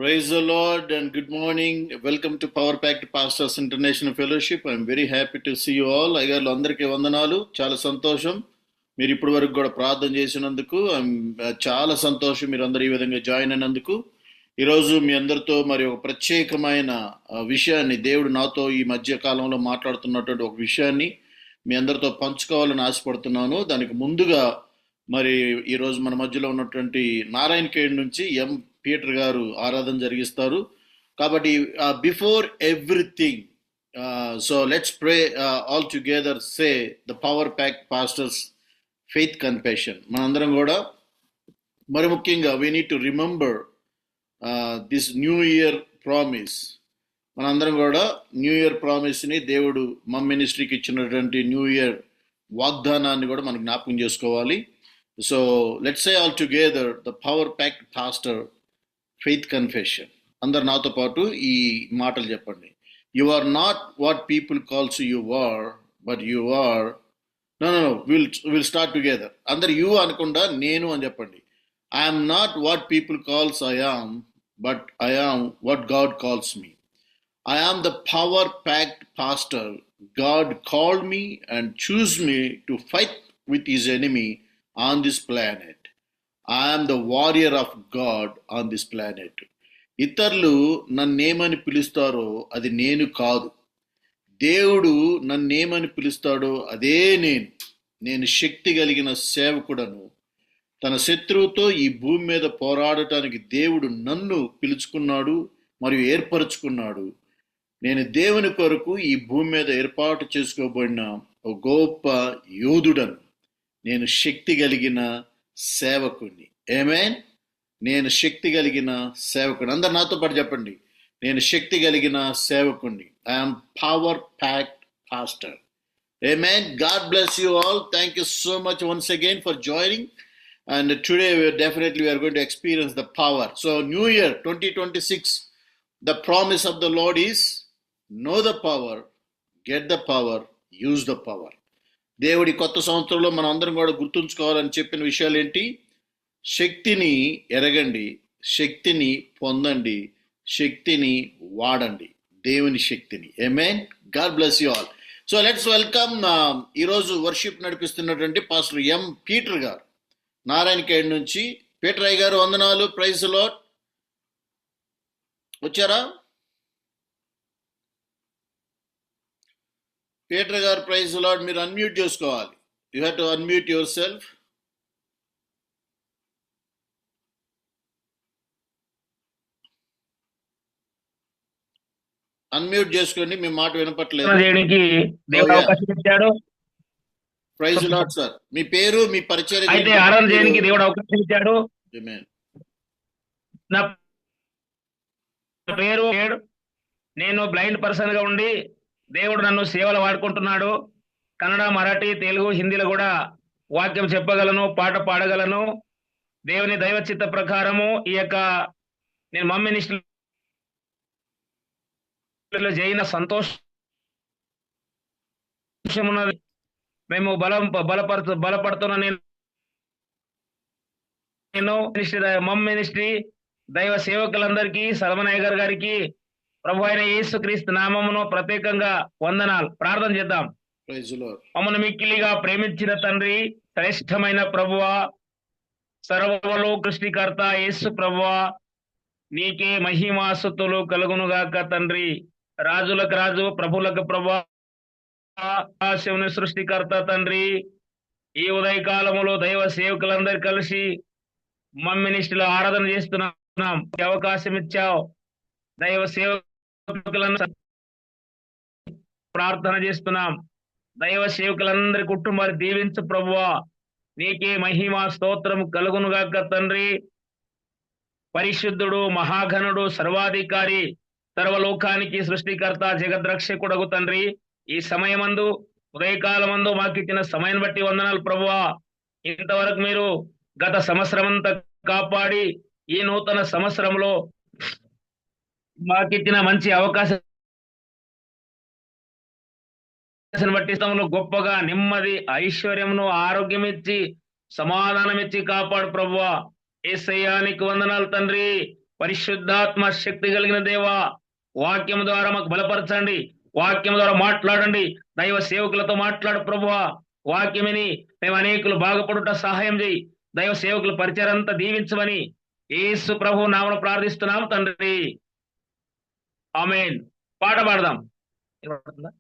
Praise the Lord and good morning. Welcome to Power Packed Pastors International Fellowship. I'm very happy to see you all. అయ్యగారులు అందరికీ వందనాలు. చాలా సంతోషం మీరు ఇప్పటి వరకు కూడా ప్రార్థన చేసినందుకు. చాలా సంతోషం మీరు అందరూ ఈ విధంగా జాయిన్ అయినందుకు. ఈరోజు మీ అందరితో మరి ఒక ప్రత్యేకమైన విషయాన్ని దేవుడు నాతో ఈ మధ్య కాలంలో మాట్లాడుతున్నటువంటి ఒక విషయాన్ని మీ అందరితో పంచుకోవాలని ఆశపడుతున్నాను. దానికి ముందుగా మరి ఈరోజు మన మధ్యలో ఉన్నటువంటి నారాయణ ఖేడ్ నుంచి ఎం పీటర్ గారు ఆరాధన జరిగిస్తారు. కాబట్టి before everything, so let's pray all together, say the power pack pastors faith confession. మనందరం కూడా మరి ముఖ్యంగా we need to remember this new year promise. మనందరం కూడా న్యూ ఇయర్ ప్రామిస్ని దేవుడు మా మినిస్ట్రీకి ఇచ్చినటువంటి న్యూ ఇయర్ వాగ్దానాన్ని కూడా మనం జ్ఞాపకం చేసుకోవాలి. So let's say all together the power packed pastor faith confession. అందరు నాతో పాటు ఈ మాటలు చెప్పండి. You are not what people calls you are, but you are will start together. అందరు యు అనకుండా నేను అని చెప్పండి. I'm not what people calls I am, but I am what God calls me. I am the power packed pastor. God called me and chose me to fight with his enemy on this planet. I am the warrior of God on this planet. ఇతరులు నన్నేమని పిలుస్తారో అది నేను కాదు. దేవుడు నన్నేమని పిలుస్తాడో అదే నేను. నేను శక్తి కలిగిన సేవకుడను. తన శత్రువుతో ఈ భూమి మీద పోరాడటానికి దేవుడు నన్ను పిలుచుకున్నాడు మరియు ఏర్పరచుకున్నాడు. నేను దేవుని కొరకు ఈ భూమి మీద ఏర్పాటు చేసుకోబడిన ఒక గొప్ప యోధుడను. నేను శక్తి కలిగిన సేవకుడిని. ఆమేన్. నేను శక్తి కలిగిన సేవకుడు. అందరు నాతో పాటు చెప్పండి, నేను శక్తి కలిగిన సేవకుడిని. I'm power packed pastor. Amen. God bless you all. Thank you so much once again for joining. And today we are going to experience the power. So New Year 2026, the promise of the Lord is know the power, get the power, use the power. దేవుడి కొత్త సంవత్సరంలో మనం అందరం కూడా గుర్తుంచుకోవాలని చెప్పిన విషయాలు ఏంటి? శక్తిని ఎరగండి, శక్తిని పొందండి, శక్తిని వాడండి, దేవుని శక్తిని. ఆమేన్. God bless you all. So let's welcome ఈరోజు వర్షిప్ నడిపిస్తున్నటువంటి పాస్టర్ ఎం పీటర్ గారు, నారాయణ ఖేడ్ నుంచి. పీటర్ అయ్య గారు వందనాలు. Praise the Lord. వచ్చారా పీటర్ గారు? Praise the Lord. మీరు అన్మ్యూట్ చేసుకోవాలి. You have to unmute yourself. Unmute చేసుకోండి, మీ మాట వినపట్లేదు. Praise the Lord sir. మీ పేరు, మీ పరిచయం అయితే ఆరాధన చేయడానికి దేవుడు అవకాశం ఇచ్చాడు. నా పేరు, నేను బ్లైండ్ పర్సన్ గా ఉండి దేవుడు నన్ను సేవలు వాడుకుంటున్నాడు. కన్నడ, మరాఠీ, తెలుగు, హిందీలో కూడా వాక్యం చెప్పగలను, పాట పాడగలను. దేవుని దైవ చిత్త ప్రకారము ఈ యొక్క నేను మమ్మీ మినిస్ట్రీలో చేయిన సంతోషమున్నది. మేము బలపడుతున్న నేను మమ్ మినిస్ట్రీ దైవ సేవకులందరికీ, సల్మన్ అయ్యగారు గారికి ప్రభు అయిన యేసుక్రీస్తు నామమును ప్రత్యేకంగా వందనాలు. ప్రార్థన చేద్దాం. మమ్మల్ని మిక్కిలిగా ప్రేమించిన తండ్రి, శ్రేష్టమైన ప్రభువా, సర్వలో సృష్టికర్త యేసు ప్రభువా, నీకే మహిమాస్తుతులు కలుగునుగాక తండ్రి. రాజులకు రాజు, ప్రభులకు ప్రభువా, శివుని సృష్టికర్త తండ్రి, ఈ ఉదయకాలములో దైవ సేవకులందరూ కలిసి మమ్మీ మినిస్ట్రీలో ఆరాధన చేస్తున్నాం. అవకాశం ఇచ్చావు. దైవ సేవకులను ప్రార్థన చేస్తున్నాం. దైవ సేవకులందరి కుటుంబాన్ని దీవించు ప్రభువా. నీకే మహిమ స్తోత్రం కలుగునుగాక తండ్రి. పరిశుద్ధుడు, మహాఘనుడు, సర్వాధికారి, సర్వలోకానికి సృష్టికర్త, జగద్రక్షకుడగు తండ్రి, ఈ సమయమందు, ఉదయకాలమందు మాకు ఇచ్చిన సమయం బట్టి వందనాలు ప్రభువా. ఇంతవరకు మీరు గత సంవత్సరం అంతా కాపాడి ఈ నూతన సంవత్సరంలో మాకిచ్చిన మంచి అవకాశం బట్టి గొప్పగా నెమ్మది, ఐశ్వర్యమును, ఆరోగ్యం ఇచ్చి, సమాధానం ఇచ్చి కాపాడు ప్రభువా. యేసయ్యా నీకు వందనాలు తండ్రి. పరిశుద్ధాత్మ శక్తి కలిగిన దేవా, వాక్యం ద్వారా మాకు బలపరచండి, వాక్యం ద్వారా మాట్లాడండి, దైవ సేవకులతో మాట్లాడు ప్రభువా. వాక్యమిని మేము అనేకులు బాగుపడుట సహాయం చేయి, దైవ సేవకుల పరిచయం అంతా దీవించమని యేసు ప్రభు నామమున ప్రార్థిస్తున్నాం తండ్రి, ఆమేన్. పాట పాడదాం. వినపడుతుందా?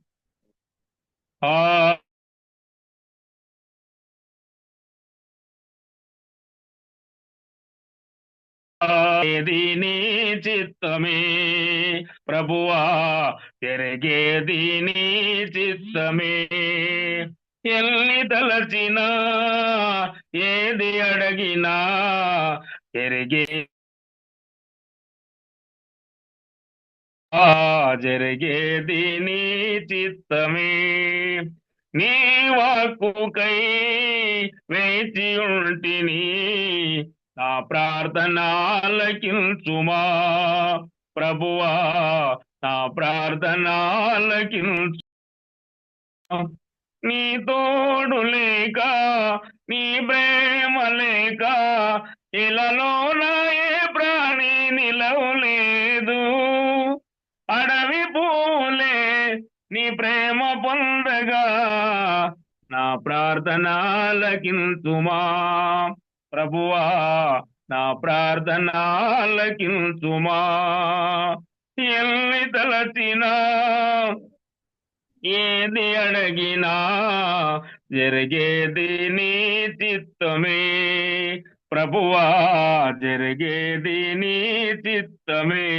ఏది నీ చిత్తమే ప్రభువా, జరిగేది నీ చిత్తమే. ఎన్ని తలచినా ఏది అడిగినా జరిగే జరిగేది నీ చిత్తమే. నీ వాక్కుకై వేచి ఉంటిని, నా ప్రార్థన ఆలకించుమా ప్రభువా, నా ప్రార్థన ఆలకించు. నీ తోడు లేక, నీ ప్రేమ లేక ఇలాలో నా ఏ ప్రాణి నిలవలేదు. అడవి పూలే నీ ప్రేమ పొందగా, నా ప్రార్థన ఆలకించుమా ప్రభువా, నా ప్రార్థన ఆలకించుమా. ఎన్ని తలచినా ఏది అడిగినా జరిగేది నీ చిత్తమే ప్రభువా, జరిగేది నీ చిత్తమే.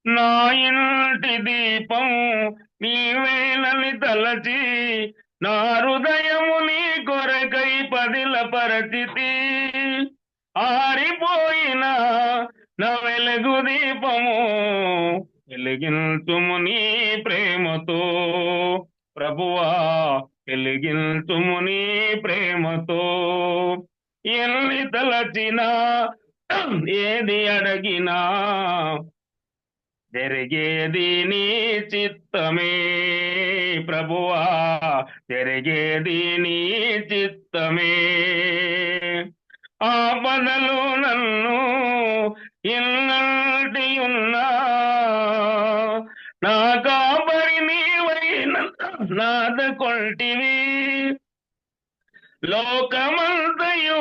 నా ఇంటి దీపం నీవేనని తలచి, నా హృదయము నీ కొరకై పదిల పరిచితి. ఆరిపోయిన నా వెలుగు దీపము వెలిగించుము నీ ప్రేమతో ప్రభువా, వెలిగించుము నీ ప్రేమతో. ఎన్ని తలచినా ఏది అడిగినా జరిగేది నీ చిత్తమే ప్రభువా, జరిగేది నీ చిత్తమే. ఆపదలు నన్ను ఎన్నటి ఉన్నా, నా కాపరి నీవైన నాదకొంటివి. లోకమంతయు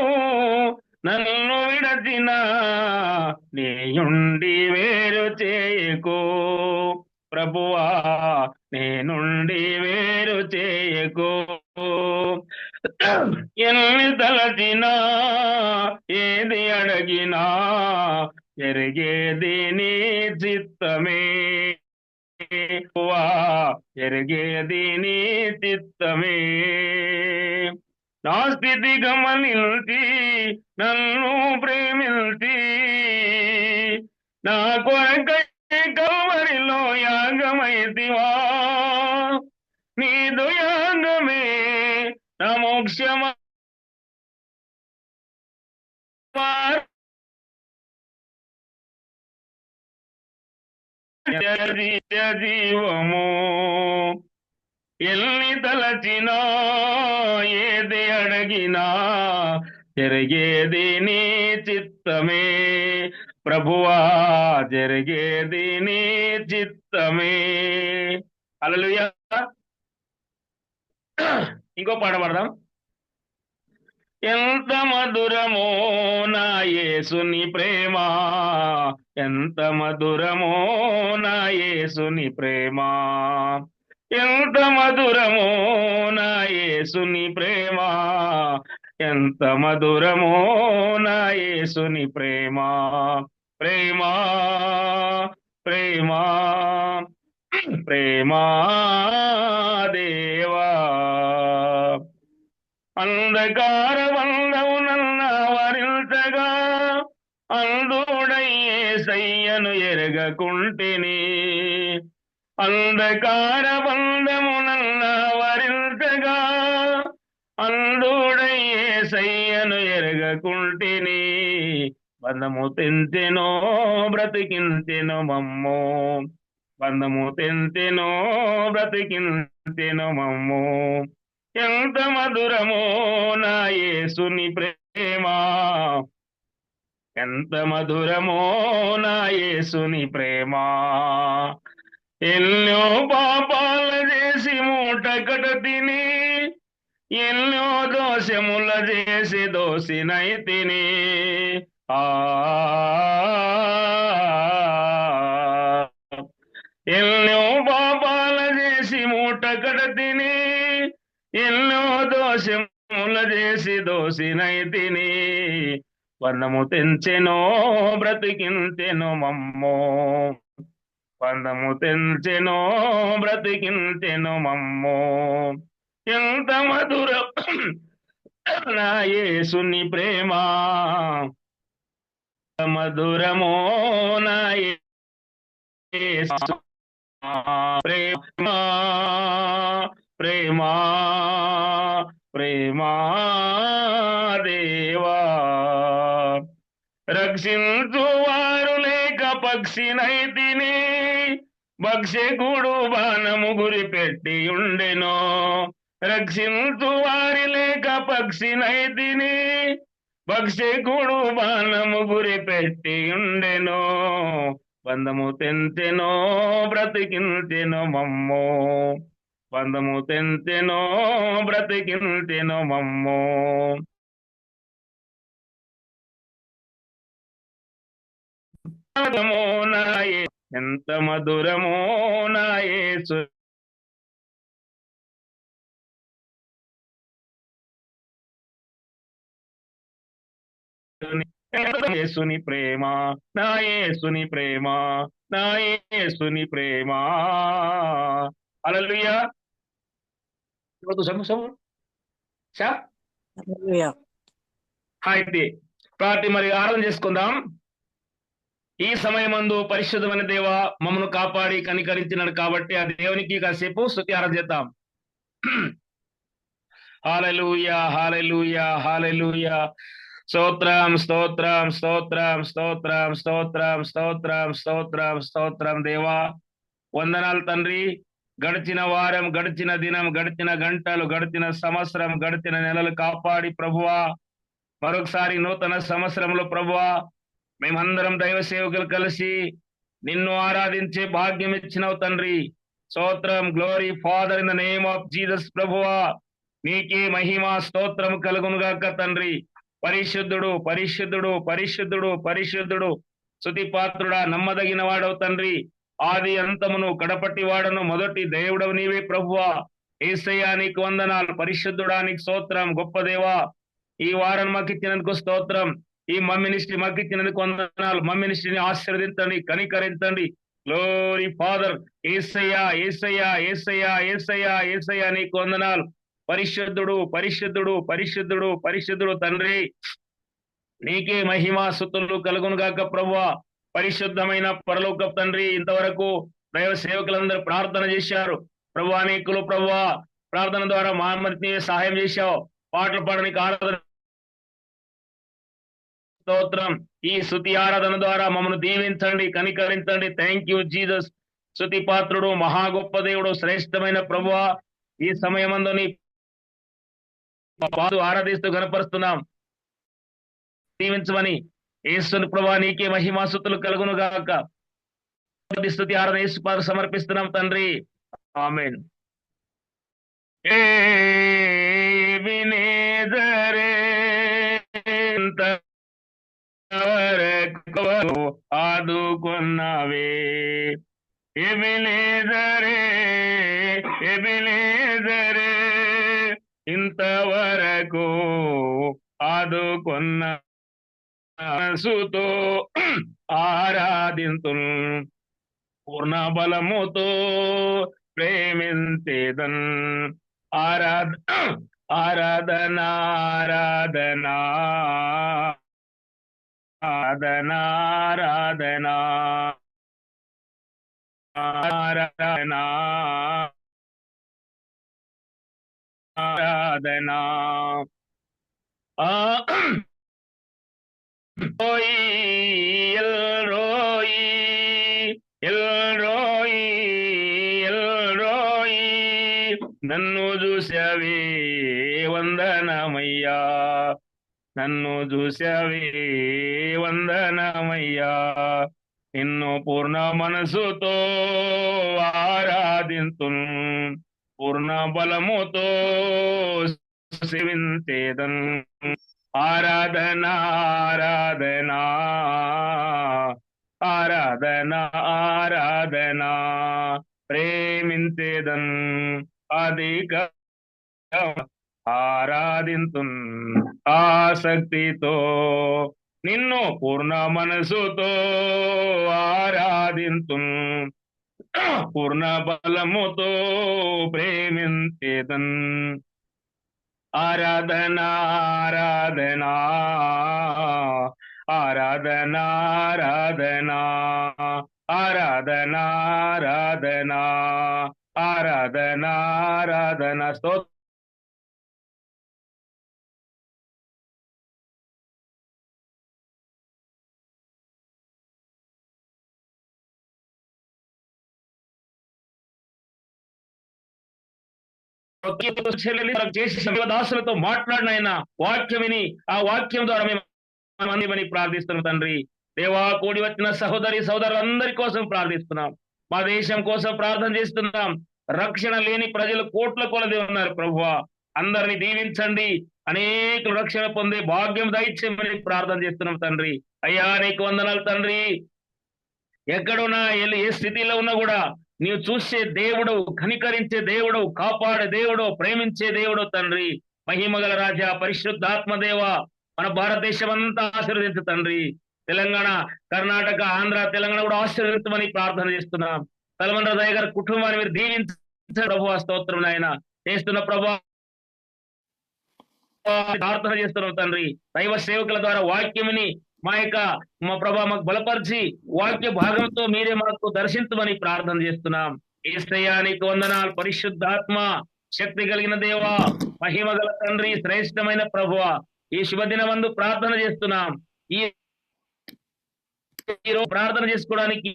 నన్ను విడచిన, నీయుండి వేరు చేయకో ప్రభువా, నేనుండి వేరు చేయకో. ఎన్ని తలచినా ఏది అడిగినా జరిగేది నీ చిత్తమే ప్రభువా, జరిగేది నీ చిత్తమే. నా స్థితి గమనించి నన్ను ప్రేమించి, నా కొరకై కల్వరిలో యాగమైతివా. నీదు యాగమే నా మోక్షమా, జీవము. ఎన్ని తలచినా ఏది అడిగినా జరిగేది నీ చిత్తమే ప్రభువా, జరిగేది నీ చిత్తమే. హల్లెలూయా. ఇంకో పాట పాడదాం. ఎంత మధురమో నా యేసుని ప్రేమ, ఎంత మధురమో నా యేసుని ప్రేమ, ఎంత మధురమో నా యేసుని ప్రేమ, ఎంత మధురమో నా యేసుని ప్రేమ. ప్రేమ ప్రేమ ప్రేమ దేవా. అంధకార బంధము నన్న వరించగా, అందుడయ్యేసయ్యను ఎరగకుంటిని. అంధకార బంధము నన్న వరించగా, అందుడయ్యేసయ్యను ఎరగకుంటిని. బంధము తెంచెనో బ్రతికించెను మమ్ము, బంధము తెంచెనో బ్రతికించెను మమ్ము. ఎంత మధురమో నా యేసుని ప్రేమ, ఎంత మధురమో నా యేసుని ప్రేమ. ఎన్నో పాపాల చేసి మూటకట తిని, ఎన్నో దోషముల చేసి దోసినై తిని. ఆ ఎన్నో పాపాల చేసి మూటకట తిని, ఎన్నో దోషముల చేసి దోసినై తిని. వర్ణము తెంచెనో బ్రతికించెను మమ్మో, బంధము తెంచెనో బ్రతికించెను మమ్మో. ఎంత మధుర నా యేసుని ప్రేమ, మధురమో నా యేసు ప్రేమ, ప్రేమ, ప్రేమ దేవా. రక్షించు వారు లేక పక్షినైతిని, భక్షకుడు బాణము గురి పెట్టి ఉండెను. రక్షించు వారి లేక పక్షినైతిని, భక్షకుడు బాణము గురి పెట్టి ఉండెను. బంధము తెంచెనో బ్రతికించెను మమ్మో, బంధము తెంచెనో బ్రతికించెను మమ్మో. ఎంత మధురమో నా యేసు యేసుని ప్రేమ, నా యేసుని ప్రేమ, నా యేసుని ప్రేమ. హల్లెలూయా. హల్లెలూయా. అయితే ప్రార్థి మరి ఆరాధన చేసుకుందాం. ఈ సమయమందు పరిశుద్ధమైన దేవ మమ్మను కాపాడి కనికరించినాడు కాబట్టి ఆ దేవునికి కాసేపు స్తుతి ఆరాధన చేద్దాం. హల్లెలూయా, హల్లెలూయా, హల్లెలూయా. స్తోత్రం, స్తోత్రం, స్తోత్రం, స్తోత్రం, స్తోత్రం, స్తోత్రం, స్తోత్రం, స్తోత్రం దేవా. వందనాలు తండ్రి. గడిచిన వారం, గడిచిన దినం, గడిచిన గంటలు, గడిచిన సంవత్సరం, గడిచిన నెలలు కాపాడి ప్రభువా, మరొకసారి నూతన సంవత్సరంలో ప్రభువా మేమందరం దైవ సేవకులు కలిసి నిన్ను ఆరాధించే భాగ్యం ఇచ్చినావు తండ్రి. స్తోత్రం. Glory father in the name of Jesus ప్రభువా, నీకే మహిమ స్తోత్రం కలుగునుగాక తండ్రి. పరిశుద్ధుడు, పరిశుద్ధుడు, పరిశుద్ధుడు, పరిశుద్ధుడు, స్తుతి పాత్రుడా, నమ్మదగిన వాడవు తండ్రి. ఆది అంతమును కడపట్టి వాడను మొదటి దేవుడవు నీవే ప్రభువా. యేసయ్యా నీకు వందనాలు. పరిశుద్ధుడా నీకు స్తోత్రం. గొప్ప దేవా, ఈ వారం మాకు ఇచ్చినందుకు స్తోత్రం. ఈ మమ్మినిస్ట్రీ మాకు ఇచ్చినందుకు వందనాలు. మమ్మినిస్ట్రీని ఆశీర్వదించండి, కనికరించండి. గ్లోరీ ఫాదర్ యేసయ్యా, యేసయ్యా, యేసయ్యా, యేసయ్యా, యేసయ్యా నీకు వందనాలు. పరిశుద్ధుడు, పరిశుద్ధుడు, పరిశుద్ధుడు, పరిశుద్ధుడు తండ్రి. నీకే మహిమా స్తుతులు కలుగునుగాక ప్రభువా. పరిశుద్ధమైన పరలోక తండ్రి, ఇంతవరకు దైవ సేవకులందరూ ప్రార్థన చేశారు ప్రభువా. నీకులు ప్రభువా ప్రార్థన ద్వారా మా అందరికీ సహాయం చేశావు. పాటలు పాడడానికి ఆరాధన స్తోత్రం. ఈ స్తుతి ఆరాధన ద్వారా మమ్మల్ని దీవించండి, కనికరించండి. Thank you Jesus. స్తుతి పాత్రుడు, మహా గొప్ప దేవుడు, శ్రేష్టమైన ప్రభువా, ఈ సమయమందు నీ ఆరాధిస్తూ గణపరుస్తున్నాం. దీవించమని యేసుని ప్రభువా నీకే మహిమా స్తుతులు కలుగును గాక. స్తుతి ఆరాధన యేసు పాదములకు సమర్పిస్తున్నాం తండ్రి. ఆమేన్. ఎబినేజరే ఇంతవరకు ఆదుకున్నావే, ఎబినేజరే, ఎబినేజరే ఇంతవరకు ఆదుకున్న మనసుతో ఆరాధింతున్, పూర్ణ బలముతో ప్రేమించేదన్. ఆరాధనా, ఆరాధనా, ఆరాధనా, ఆరాధనా, ఆరాధనా, ఆరాధనా. ఎల్ రోయి, ఎల్ రోయి, ఎల్ రోయి నన్ను చూసావే వందనమయ్యా. నన్ను చూసావే వందనమయ్యా, నిన్ను పూర్ణ మనసుతో ఆరాధింతున్, పూర్ణ బలముతో సేవించేదన్. ఆరాధన ఆరాధన ఆరాధన ఆరాధన, ప్రేమించేదన్ అధిక ఆరాధింతున్ ఆసక్తితో, నిన్ను పూర్ణ మనసుతో ఆరాధింతున్, పూర్ణ బలముతో ప్రేమించేదన్. ఆరాధన ఆరాధన ఆరాధన ఆరాధన ఆరాధన ఆరాధన ఆరాధన ఆరాధన. స్తోత్రం. దాసులతో మాట్లాడిన ఆయన వాక్యం విని ఆ వాక్యం ద్వారా మేము అందిమని ప్రార్థిస్తున్నాం తండ్రి. దేవా, కూడి వచ్చిన సహోదరి సోదరులందరి కోసం ప్రార్థిస్తున్నాం. మా దేశం కోసం ప్రార్థన చేస్తున్నాం. రక్షణ లేని ప్రజలు కోట్ల కొలది ఉన్నారు ప్రభువా, అందరిని దీవించండి, అనేకులు రక్షణ పొందే భాగ్యం దయచేయమని ప్రార్థన చేస్తున్నాం తండ్రి. అయ్యా, నీకు వందనాలు తండ్రి. ఎక్కడున్నా ఏ స్థితిలో ఉన్నా కూడా నీవు చూసే దేవుడు, కనికరించే దేవుడు, కాపాడే దేవుడు, ప్రేమించే దేవుడు తండ్రి. మహిమగల రాజా, పరిశుద్ధాత్మ దేవ, మన భారతదేశం అంతా ఆశీర్వదించు తండ్రి. తెలంగాణ, కర్ణాటక, ఆంధ్ర, తెలంగాణ కూడా ఆశీర్వదించమని ప్రార్థన చేస్తున్నాం. సల్మాన్ రాజయ్య గారి కుటుంబాన్ని మీరు దీవించండి ప్రభువా. స్తోత్రం నాయన. చేస్తున్న ప్రభా ప్రార్థన చేస్తున్నాం తండ్రి. దైవ సేవకుల ద్వారా వాక్యముని మా ప్రభా మాకు బలపరిచి వాక్య భాగంతో మీరే మాకు దర్శించమని ప్రార్థన చేస్తున్నాం. యేసయ్యా, నీకు వందనాలు. పరిశుద్ధాత్మ, శక్తి కలిగిన దేవా, మహిమ గల తండ్రి, శ్రేష్టమైన ప్రభువా, ఈ శుభదినమందు ప్రార్థన చేస్తున్నాం. ఈ రోజు ప్రార్థన చేసుకోవడానికి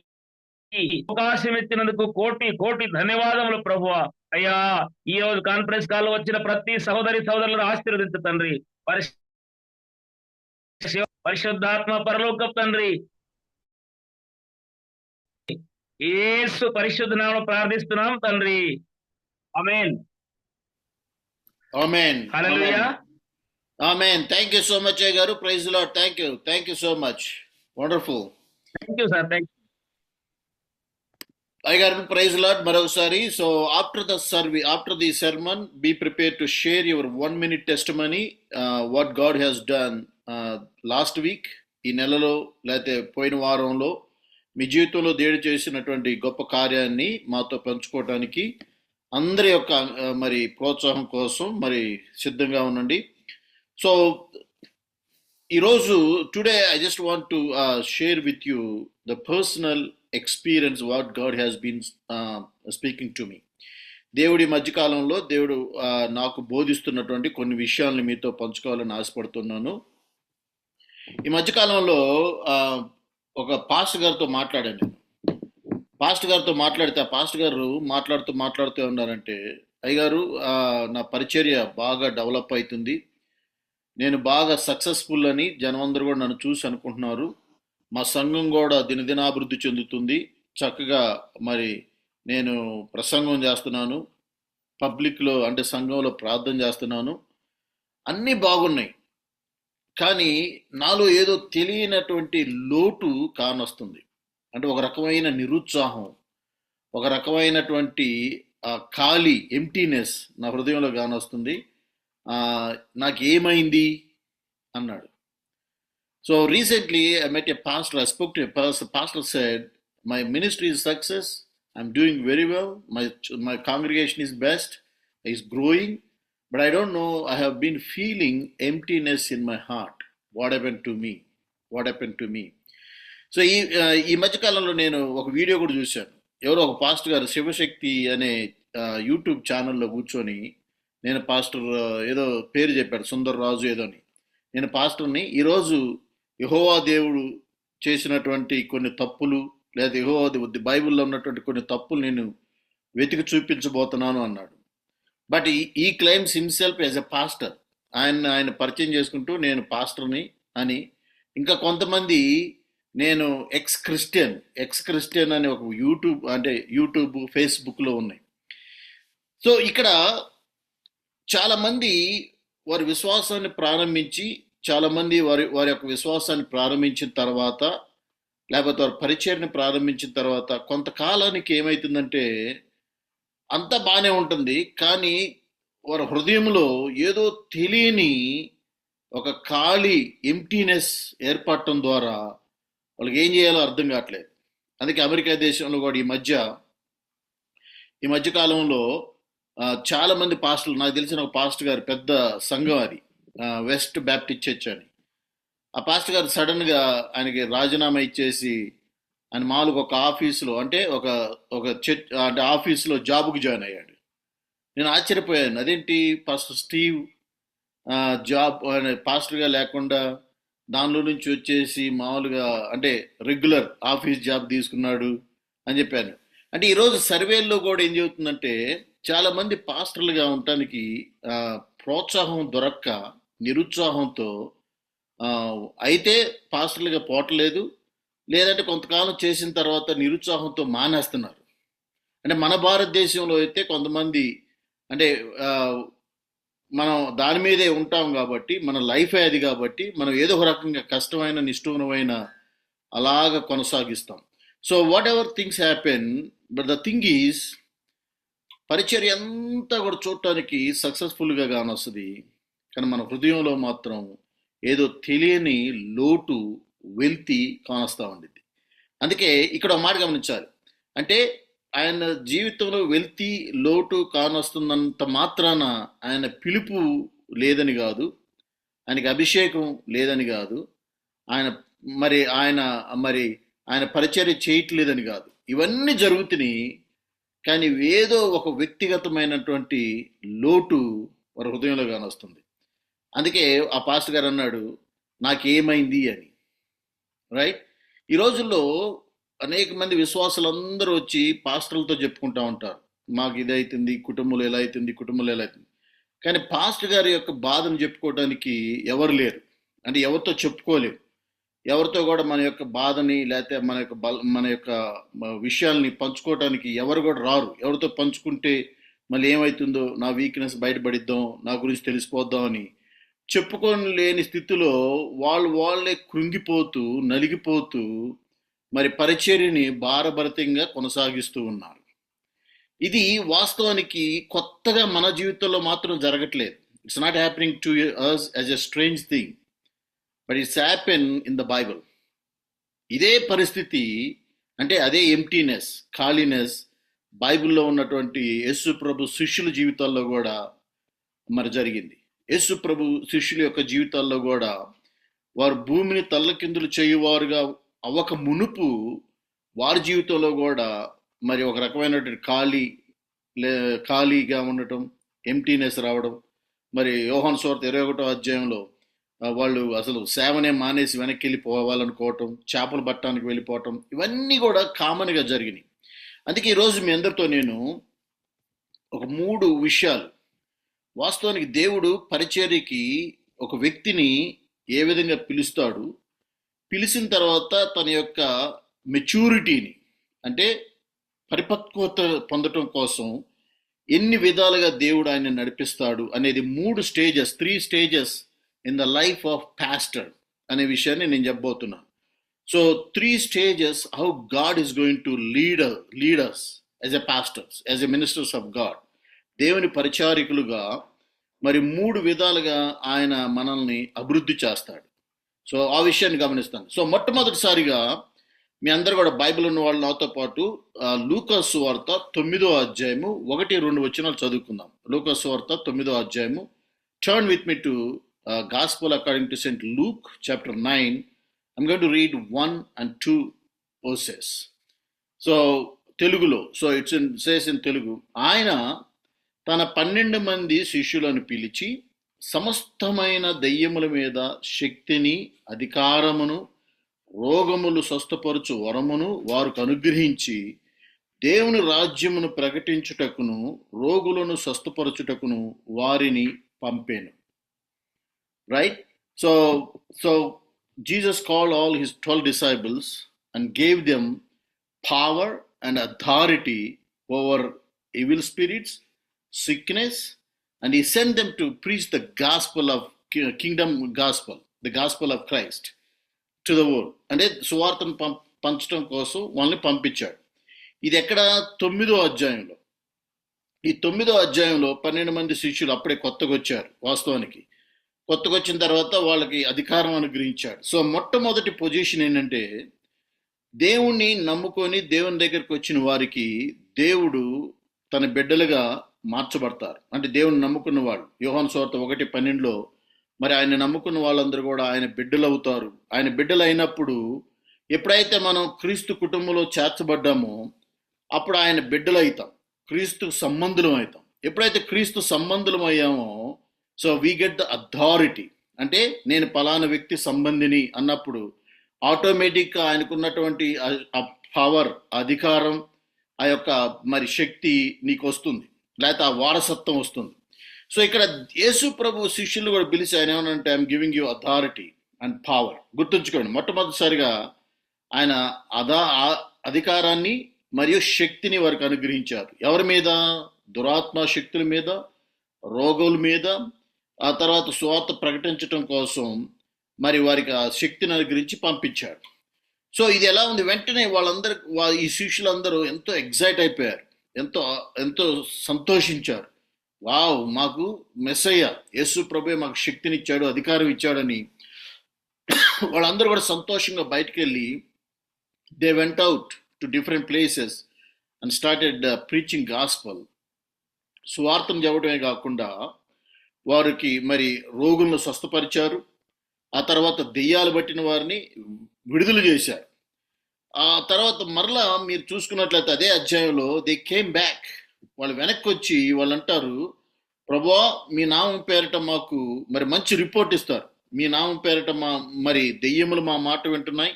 అవకాశం ఇచ్చినందుకు కోటి కోటి ధన్యవాదములు ప్రభువా. అయ్యా, ఈ రోజు కాన్ఫరెన్స్ కాల్ వచ్చిన ప్రతి సహోదరి సహోదరులను ఆశీర్వదించు తండ్రి. పరిశుద్ధాత్మ పరలోక తండ్రి, యేసు పరిశుద్ధ నామములో ప్రార్థిస్తున్నాం తండ్రి. ఆమేన్. ఆమేన్. హల్లెలూయా. ఆమేన్. థ్యాంక్ యూ సో మచ్ అయ్య గారు. Praise Lord. Thank you so much. Wonderful. Thank you sir. Thank you అయ్య గారు, ప్రైజ్ లార్డ్ మరొకసారి. So after the sermon, be prepare to share your 1 minute testimony, what God has done last week, ఈ నెలలో లేకపోతే పోయిన వారంలో మీ జీవితంలో దేవుడు చేసినటువంటి గొప్ప కార్యాన్ని మాతో పంచుకోవడానికి అందరి యొక్క మరి ప్రోత్సాహం కోసం మరి సిద్ధంగా ఉండండి. సో ఈరోజు today I just want to share with you the personal experience what God has been speaking to me. దేవుడి మధ్యకాలంలో దేవుడు నాకు బోధిస్తున్నటువంటి కొన్ని విషయాలను మీతో పంచుకోవాలని ఆశపడుతున్నాను. ఈ మధ్యకాలంలో ఒక పాస్టర్ గారితో మాట్లాడాను నేను. పాస్టర్ గారితో మాట్లాడితే ఆ పాస్టర్ గారు మాట్లాడుతూ ఉన్నారంటే, అయ్యగారు, నా పరిచర్య బాగా డెవలప్ అవుతుంది, నేను బాగా సక్సెస్ఫుల్ అని జనం అందరూ కూడా నన్ను చూసి అనుకుంటున్నారు, మా సంఘం కూడా దినదినాభివృద్ధి చెందుతుంది, చక్కగా మరి నేను ప్రసంగం చేస్తున్నాను, పబ్లిక్లో అంటే సంఘంలో ప్రార్థన చేస్తున్నాను, అన్నీ బాగున్నాయి, కానీ నాలో ఏదో తెలియనటువంటి లోటు కానొస్తుంది. అంటే ఒక రకమైన నిరుత్సాహం, ఒక రకమైనటువంటి ఖాళీ, ఎంటీనెస్ నా హృదయంలో కానొస్తుంది. నాకేమైంది అన్నాడు. So recently I met a pastor, I spoke to a pastor. Pastor said, my ministry is success, I'm doing very well, my congregation is best, is growing, but I don't know, I have been feeling emptiness in my heart. What happened to me? So ఈ మధ్యకాలంలో నేను ఒక video కూడా చూశాను. ఎవరో ఒక pastor గారు శివశక్తి అనే యూట్యూబ్ ఛానల్లో కూర్చొని, నేను పాస్టర్ ఏదో పేరు చెప్పాడు, సుందర్ రాజు ఏదో అని, నేను పాస్టర్ని, ఈరోజు యెహోవా దేవుడు చేసినటువంటి కొన్ని తప్పులు, లేదా యెహోవా బైబిల్లో ఉన్నటువంటి కొన్ని తప్పులు నేను వెతికి చూపించబోతున్నాను అన్నాడు. But he claims himself as a pastor. ఆయన పరిచయం చేసుకుంటూ నేను పాస్టర్ని అని, ఇంకా కొంతమంది నేను ఎక్స్ క్రిస్టియన్ అనే ఒక యూట్యూబ్ ఫేస్బుక్లో ఉన్నాయి. సో ఇక్కడ చాలా మంది వారి విశ్వాసాన్ని ప్రారంభించి, చాలా మంది వారి యొక్క విశ్వాసాన్ని ప్రారంభించిన తర్వాత, లేకపోతే వారి పరిచర్ని ప్రారంభించిన తర్వాత కొంతకాలానికి ఏమవుతుందంటే అంతా బాగానే ఉంటుంది, కానీ వారి హృదయంలో ఏదో తెలియని ఒక ఖాళీ ఎంప్టీనెస్ ఏర్పడటం ద్వారా వాళ్ళకి ఏం చేయాలో అర్థం కావట్లేదు. అందుకే అమెరికా దేశంలో కూడా ఈ మధ్య కాలంలో చాలా మంది పాస్టర్లు, నాకు తెలిసిన ఒక పాస్టర్ గారు, పెద్ద సంఘం అది, వెస్ట్ బ్యాప్టిస్ట్ చర్చ్ అని, ఆ పాస్టర్ గారు సడన్గా ఆయనకి రాజీనామా ఇచ్చేసి ఆయన మామూలుగా ఒక ఆఫీసులో ఒక చర్చ్ అంటే ఆఫీసులో జాబుకి జాయిన్ అయ్యాడు. నేను ఆశ్చర్యపోయాను, అదేంటి పాస్టర్ స్టీవ్ జాబ్ పాస్టర్గా లేకుండా దానిలో నుంచి వచ్చేసి మామూలుగా అంటే రెగ్యులర్ ఆఫీస్ జాబ్ తీసుకున్నాడు అని చెప్పాను. అంటే ఈరోజు సర్వేల్లో కూడా ఏం చెబుతుందంటే చాలా మంది పాస్టర్లుగా ఉండటానికి ప్రోత్సాహం దొరక్క నిరుత్సాహంతో అయితే పాస్టర్లుగా పోవట్లేదు, లేదంటే కొంతకాలం చేసిన తర్వాత నిరుత్సాహంతో మానేస్తున్నారు. అంటే మన భారతదేశంలో అయితే కొంతమంది అంటే మనం దాని మీదే ఉంటాం కాబట్టి, మన లైఫే అది కాబట్టి, మనం ఏదో ఒక రకంగా కష్టమైన నిష్ఠూరమైన అలాగ కొనసాగిస్తాం. So whatever things happen, but the thing is పరిచర్య అంతా కూడా చూడటానికి సక్సెస్ఫుల్గా కానొస్తుంది, కానీ మన హృదయంలో మాత్రం ఏదో తెలియని లోటు వెల్తి కానొస్తూ ఉండిద్ది. అందుకే ఇక్కడ ఒక మాట గమనించాలి, అంటే ఆయన జీవితంలో వెల్తి లోటు కానొస్తున్నంత మాత్రాన ఆయన పిలుపు లేదని కాదు, ఆయనకి అభిషేకం లేదని కాదు, ఆయన పరిచర్య చేయట్లేదని కాదు. ఇవన్నీ జరుగుతున్నాయి, కానీ ఏదో ఒక వ్యక్తిగతమైనటువంటి లోటు వారి హృదయంలో కానొస్తుంది. అందుకే ఆ పాస్టర్ గారు అన్నాడు, నాకేమైంది అని. రైట్? ఈ రోజుల్లో అనేక మంది విశ్వాసులందరూ వచ్చి పాస్టర్లతో చెప్పుకుంటూ ఉంటారు, మాకు ఇది అవుతుంది, కుటుంబంలో ఎలా అవుతుంది. కానీ పాస్టర్ గారి యొక్క బాధను చెప్పుకోవడానికి ఎవరు లేరు, అంటే ఎవరితో చెప్పుకోలేరు, ఎవరితో కూడా మన యొక్క బాధని లేకపోతే మన యొక్క విషయాల్ని పంచుకోవడానికి ఎవరు కూడా రారు. ఎవరితో పంచుకుంటే మళ్ళీ ఏమవుతుందో, నా వీక్నెస్ బయటపడిద్దాం, నా గురించి తెలిసిపోద్దాం అని చెప్పుకొని లేని స్థితిలో వాళ్ళే కృంగిపోతూ నలిగిపోతూ మరి పరిచర్యని భారభరితంగా కొనసాగిస్తూ ఉన్నారు. ఇది వాస్తవానికి కొత్తగా మన జీవితంలో మాత్రం జరగట్లేదు. It's not happening to us as a strange thing, but it's happened in the Bible. ఇదే పరిస్థితి, అంటే అదే ఎంప్టీనెస్, ఖాళీనెస్ బైబిల్లో ఉన్నటువంటి యేసు ప్రభు శిష్యుల జీవితాల్లో కూడా మరి జరిగింది. యేసు ప్రభు శిష్యుల యొక్క జీవితాల్లో కూడా వారు భూమిని తల్లకిందులు చేయువారుగా అవ్వక మునుపు వారి జీవితంలో కూడా మరి ఒక రకమైనటువంటి ఖాళీగా ఉండటం, ఎంప్టీనెస్ రావడం. మరి యోహాను సువార్త 21వ అధ్యాయంలో వాళ్ళు అసలు సేవనే మానేసి వెనక్కి వెళ్ళిపోవాలనుకోవటం, చేపలు పట్టడానికి వెళ్ళిపోవటం, ఇవన్నీ కూడా కామన్గా జరిగినాయి. అందుకే ఈరోజు మీ అందరితో నేను ఒక 3 విషయాలు, వాస్తవానికి దేవుడు పరిచర్యకి ఒక వ్యక్తిని ఏ విధంగా పిలుస్తాడు, పిలిచిన తర్వాత తన యొక్క మెచ్యూరిటీని అంటే పరిపక్వత పొందటం కోసం ఎన్ని విధాలుగా దేవుడు ఆయన నడిపిస్తాడు అనేది 3 stages in the life of pastor అనే విషయాన్ని నేను చెప్పబోతున్నాను. So 3 stages how God is going to lead us as a pastors, as a ministers of God. దేవుని పరిచారికులుగా మరి 3 విధాలుగా ఆయన మనల్ని అభివృద్ధి చేస్తాడు. సో ఆ విషయాన్ని గమనిస్తాను. సో మొట్టమొదటిసారిగా మీ అందరూ కూడా బైబిల్ ఉన్న వాళ్ళు నాతో పాటు లూకా సువార్త 9వ అధ్యాయము 1-2 వచనాలు చదువుకుందాం. లూకా సువార్త 9వ అధ్యాయము. Turn with me to gospel according to Saint Luke chapter 9. I'm going to read 1 and 2 verses. So తెలుగులో, so it's says in Telugu. ఆయన తన 12 మంది శిష్యులను పిలిచి సమస్తమైన దెయ్యముల మీద శక్తిని, అధికారమును, రోగములు స్వస్థపరచు వరమును వారికి అనుగ్రహించి దేవుని రాజ్యమును ప్రకటించుటకును రోగులను స్వస్థపరచుటకును వారిని పంపెను. right? So Jesus called all his 12 disciples and gave them power and authority over evil spirits, sickness, and he sent them to preach the gospel of kingdom gospel, the gospel of Christ to the world. అంటే సువార్తను పంచడం కోసం వాళ్ళని పంపించాడు. ఇది ఎక్కడ? 9వ అధ్యాయంలో. ఈ 9వ అధ్యాయంలో 12 మంది శిష్యులు అప్పుడే కొత్తగా వచ్చారు. వాస్తవానికి కొత్తగా వచ్చిన తర్వాత వాళ్ళకి అధికారం అనుగ్రహించాడు. సో మొట్టమొదటి పొజిషన్ ఏంటంటే, దేవుణ్ణి నమ్ముకొని దేవుని దగ్గరికి వచ్చిన వారికి దేవుడు తన బిడ్డలుగా మార్చబడతారు. అంటే దేవుని నమ్ముకున్న వాళ్ళు. యోహాను సువార్త 1:12లో మరి ఆయన నమ్ముకున్న వాళ్ళందరూ కూడా ఆయన బిడ్డలు అవుతారు. ఆయన బిడ్డలు అయినప్పుడు ఎప్పుడైతే మనం క్రీస్తు కుటుంబంలో చేర్చబడ్డామో అప్పుడు ఆయన బిడ్డలు అవుతాం, క్రీస్తు సంబంధులం అవుతాం. ఎప్పుడైతే క్రీస్తు సంబంధులం అయ్యామో, so we get the authority. అంటే నేను పలానా వ్యక్తి సంబంధిని అన్నప్పుడు ఆటోమేటిక్గా ఆయనకున్నటువంటి పవర్, అధికారం, ఆ యొక్క మరి శక్తి నీకు వస్తుంది, లేకపోతే ఆ వారసత్వం వస్తుంది. సో ఇక్కడ యేసు ప్రభు శిష్యులు కూడా పిలిచి ఆయన ఏమనంటే, I'm giving you authority and power. గుర్తుంచుకోండి, మొట్టమొదటిసారిగా ఆయన అధికారాన్ని మరియు శక్తిని వారికి అనుగ్రహించారు. ఎవరి మీద? దురాత్మ శక్తుల మీద, రోగుల మీద. ఆ తర్వాత సువార్త ప్రకటించడం కోసం మరి వారికి ఆ శక్తిని అనుగ్రహించి పంపించాడు. సో ఇది ఎలా ఉంది? వెంటనే వాళ్ళందరూ ఈ శిష్యులందరూ ఎంతో ఎగ్జైట్ అయిపోయారు, ఎంతో ఎంతో సంతోషించారు. వావ్, మాకు మెస్సయ్య యేసు ప్రభువే మాకు శక్తినిచ్చాడు, అధికారం ఇచ్చాడని వాళ్ళందరూ కూడా సంతోషంగా బయటికి వెళ్ళి they went out to different places and started preaching gospel. సువార్తను చెప్పడమే కాకుండా వారికి మరి రోగులను స్వస్థపరిచారు. ఆ తర్వాత దెయ్యాలు పట్టిన వారిని విడుదల చేశారు. ఆ తర్వాత మరలా మీరు చూసుకున్నట్లయితే అదే అధ్యాయంలో దే కేమ్ బ్యాక్. వాళ్ళు వెనక్కి వచ్చి వాళ్ళు అంటారు, ప్రభువా మీ నామం పేరట మాకు మరి మంచి రిపోర్ట్ ఇస్తారు. మీ నామం పేరట మరి దెయ్యములు మా మాట వింటున్నాయి,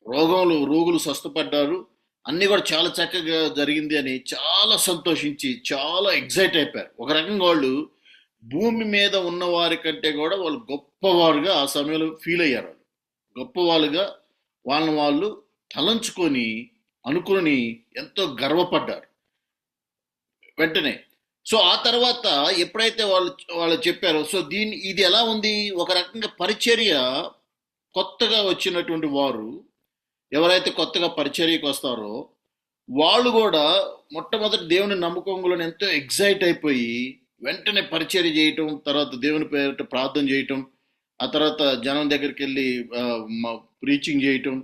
రోగులు స్వస్థపడ్డారు, అన్నీ కూడా చాలా చక్కగా జరిగింది అని చాలా సంతోషించి చాలా ఎగ్జైట్ అయిపోయారు. ఒక రకంగా వాళ్ళు భూమి మీద ఉన్నవారి కంటే కూడా వాళ్ళు గొప్పవారుగా ఆ సమయంలో ఫీల్ అయ్యారు. వాళ్ళు గొప్పవాళ్ళుగా వాళ్ళని వాళ్ళు తలంచుకొని అనుకుని ఎంతో గర్వపడ్డారు వెంటనే. సో ఆ తర్వాత ఎప్పుడైతే వాళ్ళు చెప్పారో, సో ఇది ఎలా ఉంది? ఒక రకంగా పరిచర్య కొత్తగా వచ్చినటువంటి వారు ఎవరైతే కొత్తగా పరిచర్యకు వస్తారో వాళ్ళు కూడా మొట్టమొదటి దేవుని నమ్మకంలో ఎంతో ఎగ్జైట్ అయిపోయి వెంటనే పరిచర్య చేయటం, తర్వాత దేవుని పేరిట ప్రార్థన చేయటం, ఆ తర్వాత జనం దగ్గరికి వెళ్ళి ప్రీచింగ్ చేయటం,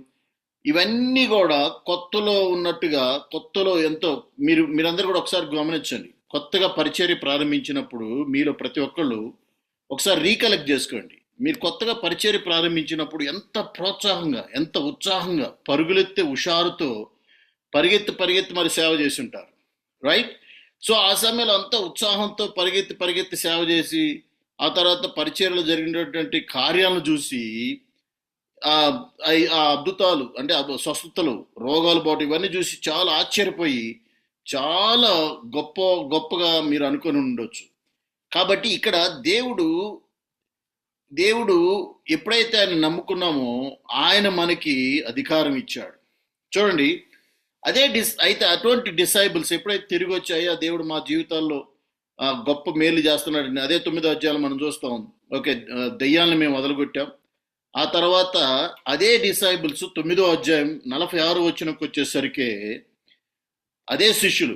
ఇవన్నీ కూడా కొత్తలో ఉన్నట్టుగా కొత్తలో ఎంతో మీరందరూ కూడా ఒకసారి గమనించండి. కొత్తగా పరిచర్య ప్రారంభించినప్పుడు మీలో ప్రతి ఒక్కళ్ళు ఒకసారి రీకలెక్ట్ చేసుకోండి. మీరు కొత్తగా పరిచర్య ప్రారంభించినప్పుడు ఎంత ప్రోత్సాహంగా, ఎంత ఉత్సాహంగా, పరుగులెత్తే హుషారుతో పరిగెత్తి మరి సేవ చేసి ఉంటారు, రైట్? సో ఆ సమయంలో అంత ఉత్సాహంతో పరిగెత్తి సేవ చేసి ఆ తర్వాత పరిచర్యలో జరిగినటువంటి కార్యాలను చూసి ఆ అద్భుతాలు అంటే స్వస్థతలు, రోగాలు బాటు ఇవన్నీ చూసి చాలా ఆశ్చర్యపోయి చాలా గొప్పగా మీరు అనుకొని ఉండొచ్చు. కాబట్టి ఇక్కడ దేవుడు ఎప్పుడైతే ఆయన నమ్ముకున్నామో ఆయన మనకి అధికారం ఇచ్చాడు. చూడండి, అయితే అటువంటి డిసైబుల్స్ ఎప్పుడైతే తిరిగి వచ్చాయో దేవుడు మా జీవితాల్లో గొప్ప మేలు చేస్తున్నాడు. అదే 9వ అధ్యాయంలో మనం చూస్తాం. ఓకే, దెయ్యాలను మేము వదలగొట్టాం. ఆ తర్వాత అదే డిసైబుల్స్ 9వ అధ్యాయం 46 వచనంకి వచ్చేసరికి అదే శిష్యులు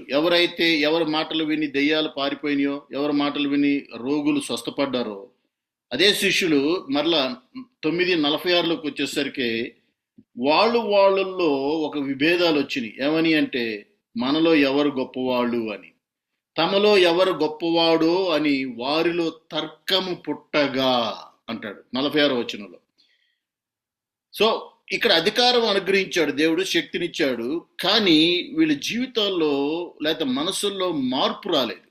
ఎవరి మాటలు విని దెయ్యాలు పారిపోయినాయో, ఎవరి మాటలు విని రోగులు స్వస్థపడ్డారో అదే శిష్యులు మరలా 9:46లోకి వచ్చేసరికి వాళ్ళల్లో ఒక విభేదాలు వచ్చినాయి. ఏమని అంటే, మనలో ఎవరు గొప్పవాళ్ళు అని, తమలో ఎవరు గొప్పవాడో అని వారిలో తర్కము పుట్టగా అంటాడు 46వ వచనంలో. సో ఇక్కడ అధికారం అనుగ్రహించాడు దేవుడు, శక్తినిచ్చాడు, కానీ వీళ్ళ జీవితాల్లో లేకపోతే మనసుల్లో మార్పు రాలేదు.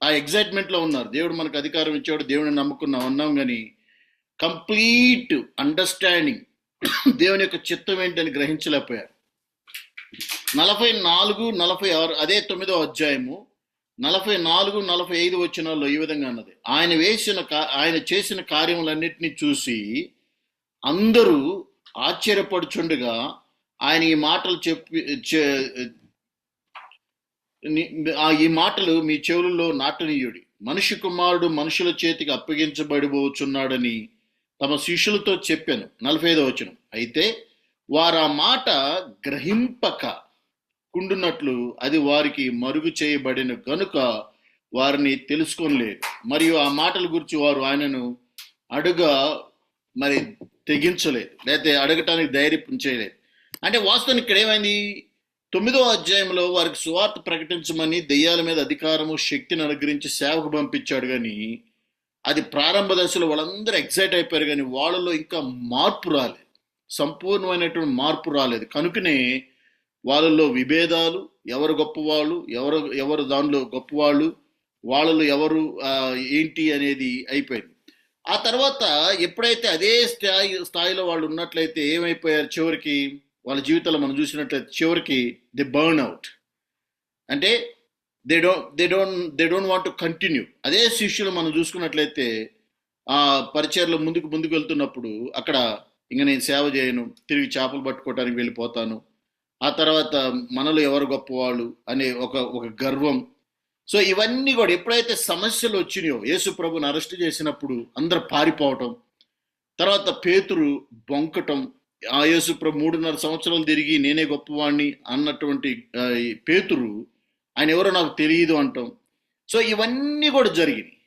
ఆ ఎగ్జైట్మెంట్లో ఉన్నారు. దేవుడు మనకు అధికారం ఇచ్చాడు, దేవుడిని నమ్ముకున్నాం అన్నాం, కానీ కంప్లీట్ అండర్స్టాండింగ్ దేవుని యొక్క చిత్తం ఏంటని గ్రహించలేకపోయారు. 44, 46 అదే 9వ అధ్యాయము 44-45 వచనాల్లో ఈ విధంగా అన్నది, ఆయన చేసిన కార్యములన్నిటినీ చూసి అందరూ ఆశ్చర్యపడుచుండగా ఆయన ఈ మాటలు మీ చెవులలో నాటనీయుడి. మనిషి కుమారుడు మనుషుల చేతికి అప్పగించబడిపోచున్నాడని తమ శిష్యులతో చెప్పాను. 45వ వచనం. అయితే వారు ఆ మాట గ్రహింపక కుండునట్లు అది వారికి మరుగు చేయబడిన గనుక వారిని తెలుసుకోలేదు. మరియు ఆ మాటల గురించి వారు ఆయనను మరి తెగించలేదు, లేకపోతే అడగటానికి ధైర్యం చేయలేదు. అంటే వాస్తవానికి ఇక్కడ ఏమైంది, 9వ అధ్యాయంలో వారికి సువార్త ప్రకటించమని దెయ్యాల మీద అధికారము శక్తిని అనుగ్రహించి సేవకు పంపించాడు. కానీ అది ప్రారంభ దశలో వాళ్ళందరూ ఎక్సైట్ అయిపోయారు, కానీ వాళ్ళలో ఇంకా మార్పు రాలేదు, సంపూర్ణమైనటువంటి మార్పు రాలేదు. కనుకనే వాళ్ళలో విభేదాలు, ఎవరు గొప్పవాళ్ళు, ఎవరు దానిలో గొప్పవాళ్ళు, వాళ్ళలో ఎవరు ఏంటి అనేది అయిపోయింది. ఆ తర్వాత ఎప్పుడైతే అదే స్థాయిలో వాళ్ళు ఉన్నట్లయితే ఏమైపోయారు, చివరికి వాళ్ళ జీవితాల్లో మనం చూసినట్లయితే చివరికి దే బర్న్ అవుట్. అంటే they don't want to continue. అదే శిష్యులు మనం చూసుకున్నట్లయితే ఆ పరిచయలో ముందుకు వెళ్తున్నప్పుడు అక్కడ ఇంక నేను సేవ చేయను, తిరిగి చేపలు పట్టుకోవడానికి వెళ్ళిపోతాను, ఆ తర్వాత మనలో ఎవరు గొప్పవాళ్ళు అనే ఒక గర్వం. సో ఇవన్నీ కూడా ఎప్పుడైతే సమస్యలు వచ్చినాయో, యేసు ప్రభుని అరెస్ట్ చేసినప్పుడు అందరు పారిపోవటం, తర్వాత పేతురు బొంకటం, ఆ యేసు ప్రభు 3.5 సంవత్సరాలు తిరిగి నేనే గొప్పవాణ్ణి అన్నటువంటి పేతురు ఆయన ఎవరో నాకు తెలియదు అంటాం. సో ఇవన్నీ కూడా జరిగినాయి,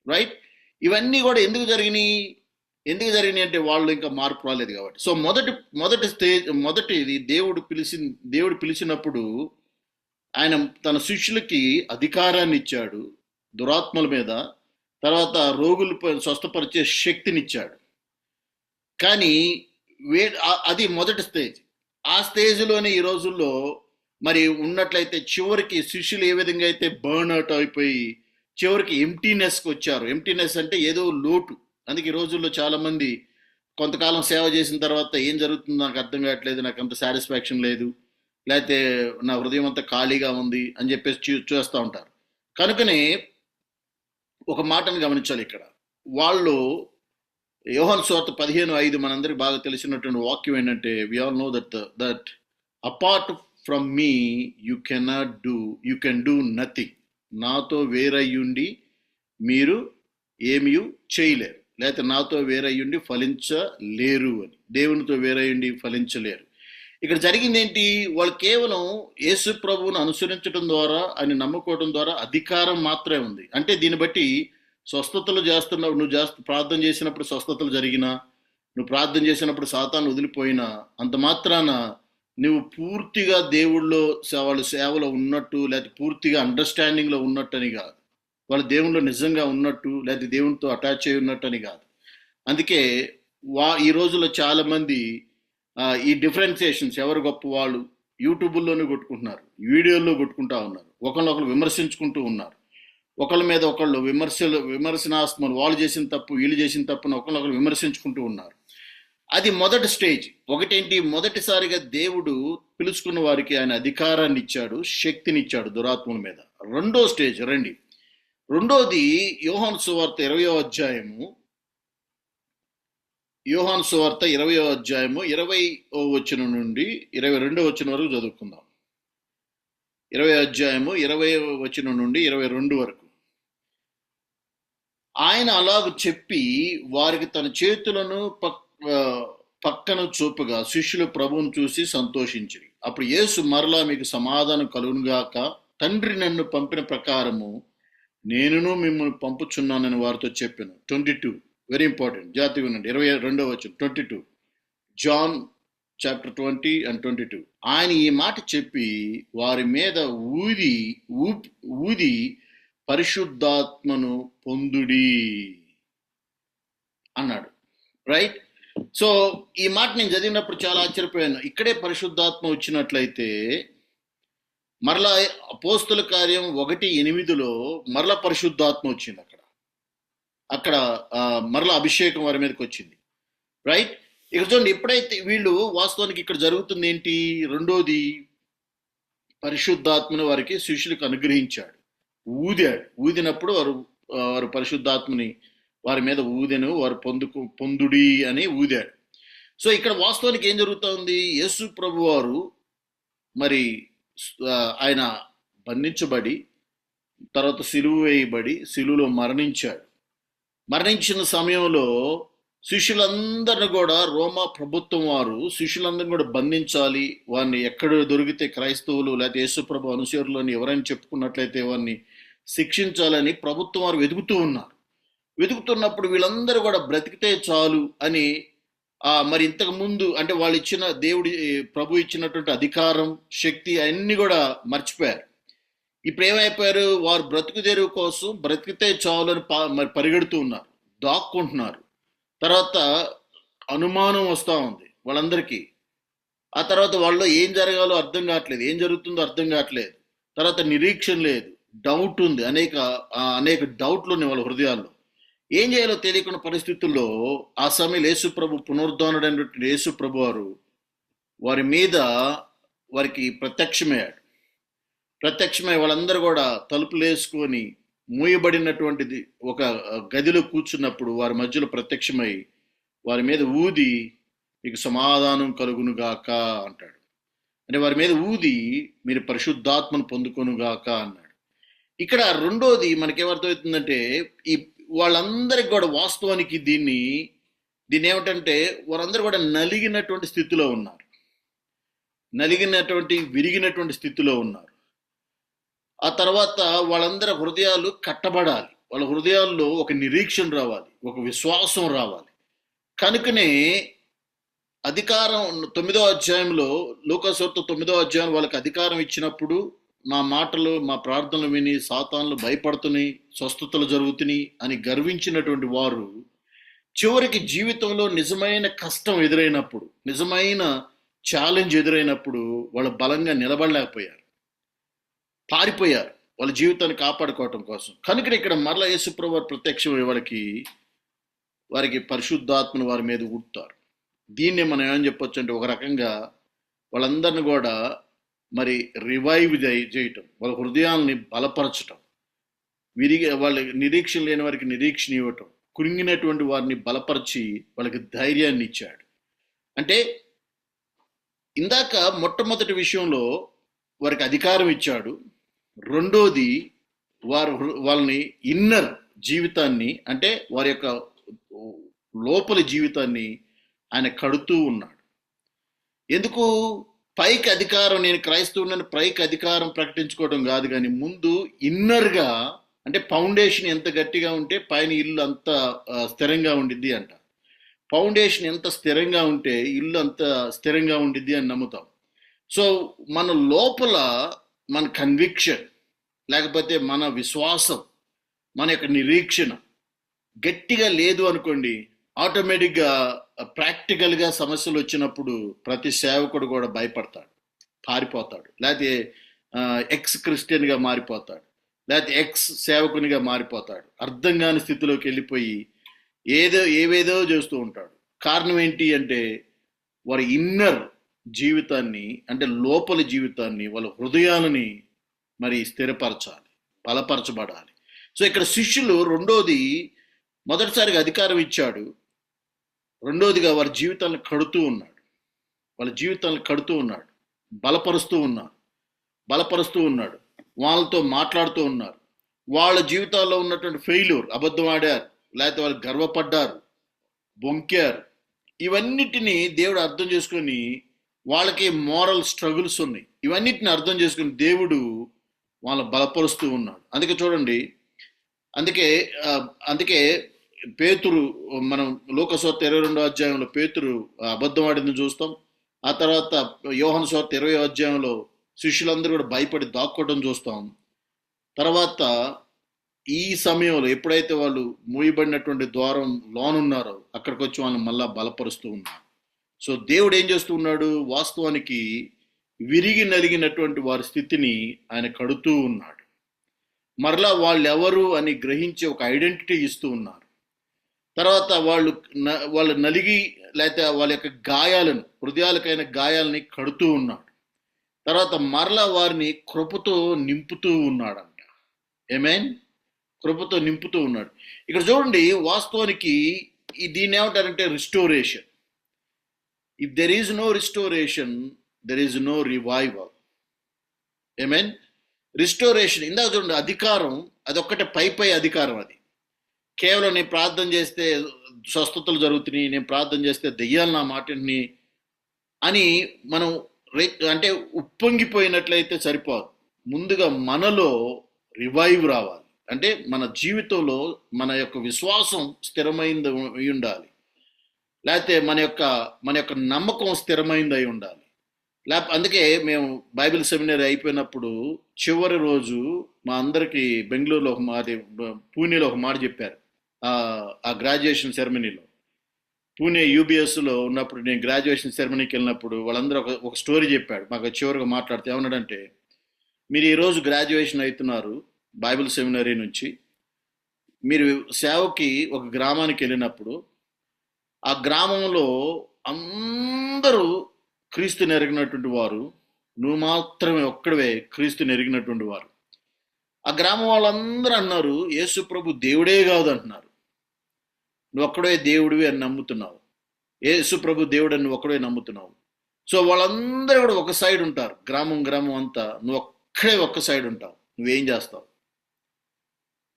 రైట్? ఇవన్నీ కూడా ఎందుకు జరిగినాయి అంటే వాళ్ళు ఇంకా మార్పు రాలేదు కాబట్టి. సో మొదటిది దేవుడు పిలిచినప్పుడు ఆయన తన శిష్యులకి అధికారాన్ని ఇచ్చాడు దురాత్మల మీద, తర్వాత రోగులు స్వస్థపరిచే శక్తినిచ్చాడు. కానీ అది మొదటి స్టేజ్. ఆ స్టేజ్లోనే ఈ రోజుల్లో మరి ఉన్నట్లయితే చివరికి శిష్యులు ఏ విధంగా అయితే బర్న్ అవుట్ అయిపోయి చివరికి ఎంప్టీనెస్కి వచ్చారు. ఎంప్టీనెస్ అంటే ఏదో లోటు. అందుకే ఈ రోజుల్లో చాలామంది కొంతకాలం సేవ చేసిన తర్వాత ఏం జరుగుతుందో నాకు అర్థం కావట్లేదు, నాకు అంత సాటిస్ఫాక్షన్ లేదు, లేకపోతే నా హృదయం అంతా ఖాళీగా ఉంది అని చెప్పేసి చూస్తూ ఉంటారు. కనుకనే ఒక మాటను గమనించాలి ఇక్కడ. వాళ్ళు యోహాను సువార్త 15:5 మనందరికి బాగా తెలిసినటువంటి వాక్యం ఏంటంటే, we all know that apart from me you can do nothing. నాతో వేరయ్యుండి మీరు ఏమీ చేయలేరు, లేకపోతే నాతో వేరయ్యుండి ఫలించలేరు అని. దేవునితో వేరయ్యుండి ఫలించలేరు. ఇక్కడ జరిగింది ఏంటి, వాళ్ళు కేవలం యేసు ప్రభువును అనుసరించడం ద్వారా, ఆయన నమ్ముకోవడం ద్వారా అధికారం మాత్రమే ఉంది. అంటే దీన్ని బట్టి స్వస్థతలు చేస్తున్నావు, నువ్వు ప్రార్థన చేసినప్పుడు స్వస్థతలు జరిగినా, నువ్వు ప్రార్థన చేసినప్పుడు సాతాను వదిలిపోయినా, అంత మాత్రాన నువ్వు పూర్తిగా దేవుళ్ళో వాళ్ళ సేవలో ఉన్నట్టు, లేకపోతే పూర్తిగా అండర్స్టాండింగ్లో ఉన్నట్టు అని కాదు. వాళ్ళు దేవుళ్ళు నిజంగా ఉన్నట్టు, లేకపోతే దేవునితో అటాచ్ అయి ఉన్నట్టు అని కాదు. అందుకే ఈ రోజుల్లో చాలామంది ఈ డిఫరెన్సియేషన్స్, ఎవరు గొప్ప వాళ్ళు యూట్యూబ్లోనే కొట్టుకుంటున్నారు, వీడియోల్లో కొట్టుకుంటా ఉన్నారు, ఒకళ్ళు విమర్శించుకుంటూ ఉన్నారు, ఒకళ్ళ మీద ఒకళ్ళు విమర్శనాస్మలు, వాళ్ళు చేసిన తప్పు వీళ్ళు చేసిన తప్పును ఒకళ్ళు విమర్శించుకుంటూ ఉన్నారు. అది మొదటి స్టేజ్. ఒకటేంటి, మొదటిసారిగా దేవుడు పిలుచుకున్న వారికి ఆయన అధికారాన్ని ఇచ్చాడు, శక్తిని ఇచ్చాడు దురాత్మల మీద. రెండో స్టేజ్ రండి. రెండోది యోహాను సువార్త 20వ అధ్యాయము 20వ అధ్యాయము 20వ వచనం నుండి 22వ వచనం వరకు చదువుకుందాం. 20వ అధ్యాయము 20వ వచనం నుండి 22 వరకు. ఆయన అలాగ చెప్పి వారికి తన చేతులను పక్కన చూపగా శిష్యులు ప్రభువును చూసి సంతోషించిరి. అప్పుడు యేసు మరలా మీకు సమాధానం కలుగునుగాక, తండ్రి నన్ను పంపిన ప్రకారము నేనును మిమ్మల్ని పంపుచున్నానని వారితో చెప్పాను. 22 వెరీ ఇంపార్టెంట్, జాగ్రత్తగా ఉండండి. 22వ వచనం 22, జాన్ చాప్టర్ 20 and 22. ఆయన ఈ మాట చెప్పి వారి మీద ఊది పరిశుద్ధాత్మను పొందుడి అన్నాడు, రైట్? సో ఈ మాట నేను చదివినప్పుడు చాలా ఆశ్చర్యపోయాను. ఇక్కడే పరిశుద్ధాత్మ వచ్చినట్లయితే మరలా అపోస్తుల కార్యం 1:8 మరలా పరిశుద్ధాత్మ వచ్చింది. అక్కడ మరలా అభిషేకం వారి మీదకి వచ్చింది, రైట్? ఇక్కడ చూడండి, ఎప్పుడైతే వీళ్ళు వాస్తవానికి ఇక్కడ జరుగుతుంది ఏంటి, రెండోది పరిశుద్ధాత్మను వారికి శిష్యులకు అనుగ్రహించాడు. ఊదాడు. ఊదినప్పుడు వారు పరిశుద్ధాత్మని వారి మీద ఊదెను, వారు పొందుడి అని ఊదాడు. సో ఇక్కడ వాస్తవానికి ఏం జరుగుతోంది? యేసు ప్రభు వారు మరి ఆయన బంధించబడి తర్వాత సిలువ వేయబడి సిలువలో మరణించాడు. మరణించిన సమయంలో శిష్యులందరిని కూడా రోమా ప్రభుత్వం వారు శిష్యులందరిని కూడా బంధించాలి, వారిని ఎక్కడ దొరికితే క్రైస్తవులు లేకపోతే యేసుప్రభు అనుచరులు అని ఎవరైనా చెప్పుకున్నట్లయితే వారిని శిక్షించాలని ప్రభుత్వం వారు వెతుకుతూ ఉన్నారు. వెతుకుతున్నప్పుడు వీళ్ళందరూ కూడా బ్రతికితే చాలు అని మరి ఇంతకు ముందు అంటే వాళ్ళు ఇచ్చిన ప్రభు ఇచ్చినటువంటి అధికారం, శక్తి అన్ని కూడా మర్చిపోయారు. ఇప్పుడు ఏమైపోయారు? వారు బ్రతుకు తెరువు కోసం బ్రతికితే చాలు అని మరి పరిగెడుతూ ఉన్నారు, దాక్కుంటున్నారు. తర్వాత అనుమానం వస్తూ ఉంది వాళ్ళందరికీ. ఆ తర్వాత వాళ్ళు ఏం జరగాలో అర్థం కావట్లేదు, ఏం జరుగుతుందో అర్థం కావట్లేదు. తర్వాత నిరీక్షణ లేదు, డౌట్ ఉంది, అనేక డౌట్లు ఉన్నాయి వాళ్ళ హృదయాల్లో. ఏం చేయాలో తెలియకున్న పరిస్థితుల్లో ఆ సమయంలో యేసుప్రభు పునరుద్ధానుడైనటువంటి యేసుప్రభు వారు వారి మీద వారికి ప్రత్యక్షమై వాళ్ళందరూ కూడా తలుపులు వేసుకొని మూయబడినటువంటిది ఒక గదిలో కూర్చున్నప్పుడు వారి మధ్యలో ప్రత్యక్షమై వారి మీద ఊది మీకు సమాధానం కలుగునుగాక అంటాడు. అంటే వారి మీద ఊది మీరు పరిశుద్ధాత్మను పొందుకొనుగాక అన్నాడు. ఇక్కడ రెండోది మనకేమర్థమవుతుందంటే ఈ వాళ్ళందరికి కూడా వాస్తవానికి దీన్ని ఏమిటంటే వారందరూ కూడా నలిగినటువంటి స్థితిలో ఉన్నారు, విరిగినటువంటి స్థితిలో ఉన్నారు. ఆ తర్వాత వాళ్ళందరి హృదయాలు కట్టబడాలి, వాళ్ళ హృదయాల్లో ఒక నిరీక్షణ రావాలి, ఒక విశ్వాసం రావాలి. కనుకనే అధికారం 9వ అధ్యాయంలో లూకాసువార్త 9వ అధ్యాయం వాళ్ళకి అధికారం ఇచ్చినప్పుడు మా మాటలు మా ప్రార్థనలు విని సాతానులు భయపడుతున్నాయి, స్వస్థతలు జరుగుతున్నాయి అని గర్వించినటువంటి వారు చివరికి జీవితంలో నిజమైన కష్టం ఎదురైనప్పుడు, నిజమైన ఛాలెంజ్ ఎదురైనప్పుడు వాళ్ళు బలంగా నిలబడలేకపోయారు, పారిపోయారు వాళ్ళ జీవితాన్ని కాపాడుకోవటం కోసం. కనుక ఇక్కడ మరలా యేసుప్రభు ప్రత్యక్షమై వారికి పరిశుద్ధాత్మను వారి మీద ఊడతారు. దీన్నే మనం ఏమని చెప్పొచ్చు అంటే ఒక రకంగా వాళ్ళందరిని కూడా మరి రివైవ్ చేయటం, వాళ్ళ హృదయాల్ని బలపరచటం, వాళ్ళ నిరీక్షణ లేని వారికి నిరీక్షణ ఇవ్వటం, కృంగినటువంటి వారిని బలపరిచి వాళ్ళకి ధైర్యాన్ని ఇచ్చాడు. అంటే ఇందాక మొట్టమొదటి విషయంలో వారికి అధికారం ఇచ్చాడు. రెండోది వాళ్ళని ఇన్నర్ జీవితాన్ని అంటే వారి యొక్క లోపలి జీవితాన్ని ఆయన కడుతూ ఉన్నాడు. ఎందుకు? పైకి అధికారం, నేను క్రైస్తవుని పైకి అధికారం ప్రకటించుకోవడం కాదు, కానీ ముందు ఇన్నర్గా అంటే ఫౌండేషన్ ఎంత గట్టిగా ఉంటే పైన ఇల్లు అంత స్థిరంగా ఉండిద్ది అంట. ఫౌండేషన్ ఎంత స్థిరంగా ఉంటే ఇల్లు అంత స్థిరంగా ఉండిద్ది అని నమ్ముతాం. సో మన లోపల మన కన్విక్షన్ లేకపోతే మన విశ్వాసం, మన యొక్క నిరీక్షణ గట్టిగా లేదు అనుకోండి, ఆటోమేటిక్గా ప్రాక్టికల్గా సమస్యలు వచ్చినప్పుడు ప్రతి సేవకుడు కూడా భయపడతాడు, పారిపోతాడు, లేకపోతే ఎక్స్ క్రిస్టియన్గా మారిపోతాడు, లేకపోతే ఎక్స్ సేవకునిగా మారిపోతాడు. అర్థం కాని స్థితిలోకి వెళ్ళిపోయి ఏవేదో చేస్తూ ఉంటాడు. కారణం ఏంటి అంటే వారి ఇన్నర్ జీవితాన్ని అంటే లోపలి జీవితాన్ని, వాళ్ళ హృదయాలని మరి స్థిరపరచాలి, బలపరచబడాలి. సో ఇక్కడ శిష్యులు రెండోది, మొదటిసారిగా అధికారం ఇచ్చాడు, రెండోదిగా వారి జీవితాలను కడుతూ ఉన్నాడు, బలపరుస్తూ ఉన్నాడు, వాళ్ళతో మాట్లాడుతూ ఉన్నారు. వాళ్ళ జీవితాల్లో ఉన్నటువంటి ఫెయిల్యూర్, అబద్ధం ఆడారు, లేకపోతే వాళ్ళు గర్వపడ్డారు, బొంకారు, ఇవన్నిటినీ దేవుడు అర్థం చేసుకొని వాళ్ళకి మోరల్ స్ట్రగుల్స్ ఉన్నాయి, ఇవన్నిటిని అర్థం చేసుకుని దేవుడు వాళ్ళని బలపరుస్తూ ఉన్నాడు. అందుకే చూడండి, అందుకే పేతురు, మనం లూకాసువార్త 22వ అధ్యాయంలో పేతురు అబద్ధం ఆడింది చూస్తాం. ఆ తర్వాత యోహాను సువార్త 20వ అధ్యాయంలో శిష్యులందరూ కూడా భయపడి దాక్కోవడం చూస్తాం. తర్వాత ఈ సమయంలో ఎప్పుడైతే వాళ్ళు మూయబడినటువంటి ద్వారం లోనున్నారో అక్కడికి వచ్చి వాళ్ళని మళ్ళా బలపరుస్తూ ఉన్నారు. సో దేవుడు ఏం చేస్తూ ఉన్నాడు? వాస్తవానికి విరిగి నలిగినటువంటి వారి స్థితిని ఆయన కడుతూ ఉన్నాడు. మరలా వాళ్ళు ఎవరు అని గ్రహించి ఒక ఐడెంటిటీ ఇస్తూ ఉన్నారు. తర్వాత వాళ్ళు నలిగి లేకపోతే వాళ్ళ యొక్క గాయాలను, హృదయాలకైన గాయాలని కడుతూ ఉన్నాడు. తర్వాత మరలా వారిని కృపతో నింపుతూ ఉన్నాడంట. ఆమేన్. కృపతో నింపుతూ ఉన్నాడు. ఇక్కడ చూడండి, వాస్తవానికి దీన్ని ఏమంటారంటే restoration. If there is no restoration, there is no revival. ఆమేన్. రిస్టోరేషన్, ఇందాక చూడండి, అధికారం అదొక్కటే పై అధికారం. అది కేవలం నేను ప్రార్థన చేస్తే స్వస్థతలు జరుగుతున్నాయి, నేను ప్రార్థన చేస్తే దెయ్యాలు నా మాటని అని మనం అంటే ఉప్పొంగిపోయినట్లయితే సరిపోదు. ముందుగా మనలో రివైవ్ రావాలి. అంటే మన జీవితంలో మన యొక్క విశ్వాసం స్థిరమైంది అయి ఉండాలి, లేకపోతే మన యొక్క నమ్మకం స్థిరమైంది అయి ఉండాలి. అందుకే మేము బైబిల్ సెమినరీ అయిపోయినప్పుడు చివరి రోజు మా అందరికి బెంగళూరులో పూణేలో ఒక మాట చెప్పారు. ఆ గ్రాడ్యుయేషన్ సెరమనీలో, పూణే యూబిఎస్లో ఉన్నప్పుడు నేను గ్రాడ్యుయేషన్ సెరమనీకి వెళ్ళినప్పుడు వాళ్ళందరూ ఒక స్టోరీ చెప్పాడు. మాకు చివరిగా మాట్లాడితే ఏమన్నాడంటే, మీరు ఈరోజు గ్రాడ్యుయేషన్ అవుతున్నారు బైబిల్ సెమినరీ నుంచి, మీరు సేవకి ఒక గ్రామానికి వెళ్ళినప్పుడు ఆ గ్రామంలో అందరూ క్రీస్తుని ఎరిగినటువంటి వారు, నువ్వు మాత్రమే ఒక్కడవే క్రీస్తుని ఎరిగినటువంటి వారు. ఆ గ్రామం వాళ్ళందరూ అన్నారు, యేసు ప్రభు దేవుడే కాదు అంటున్నారు, నువ్వు ఒక్కడే దేవుడివి అని నమ్ముతున్నావు, యేసు ప్రభు దేవుడు అని నువ్వు ఒక్కడే నమ్ముతున్నావు. సో వాళ్ళందరూ కూడా ఒక సైడ్ ఉంటారు, గ్రామం అంతా నువ్వు ఒక్కడే ఒక్క సైడ్ ఉంటావు. నువ్వేం చేస్తావు?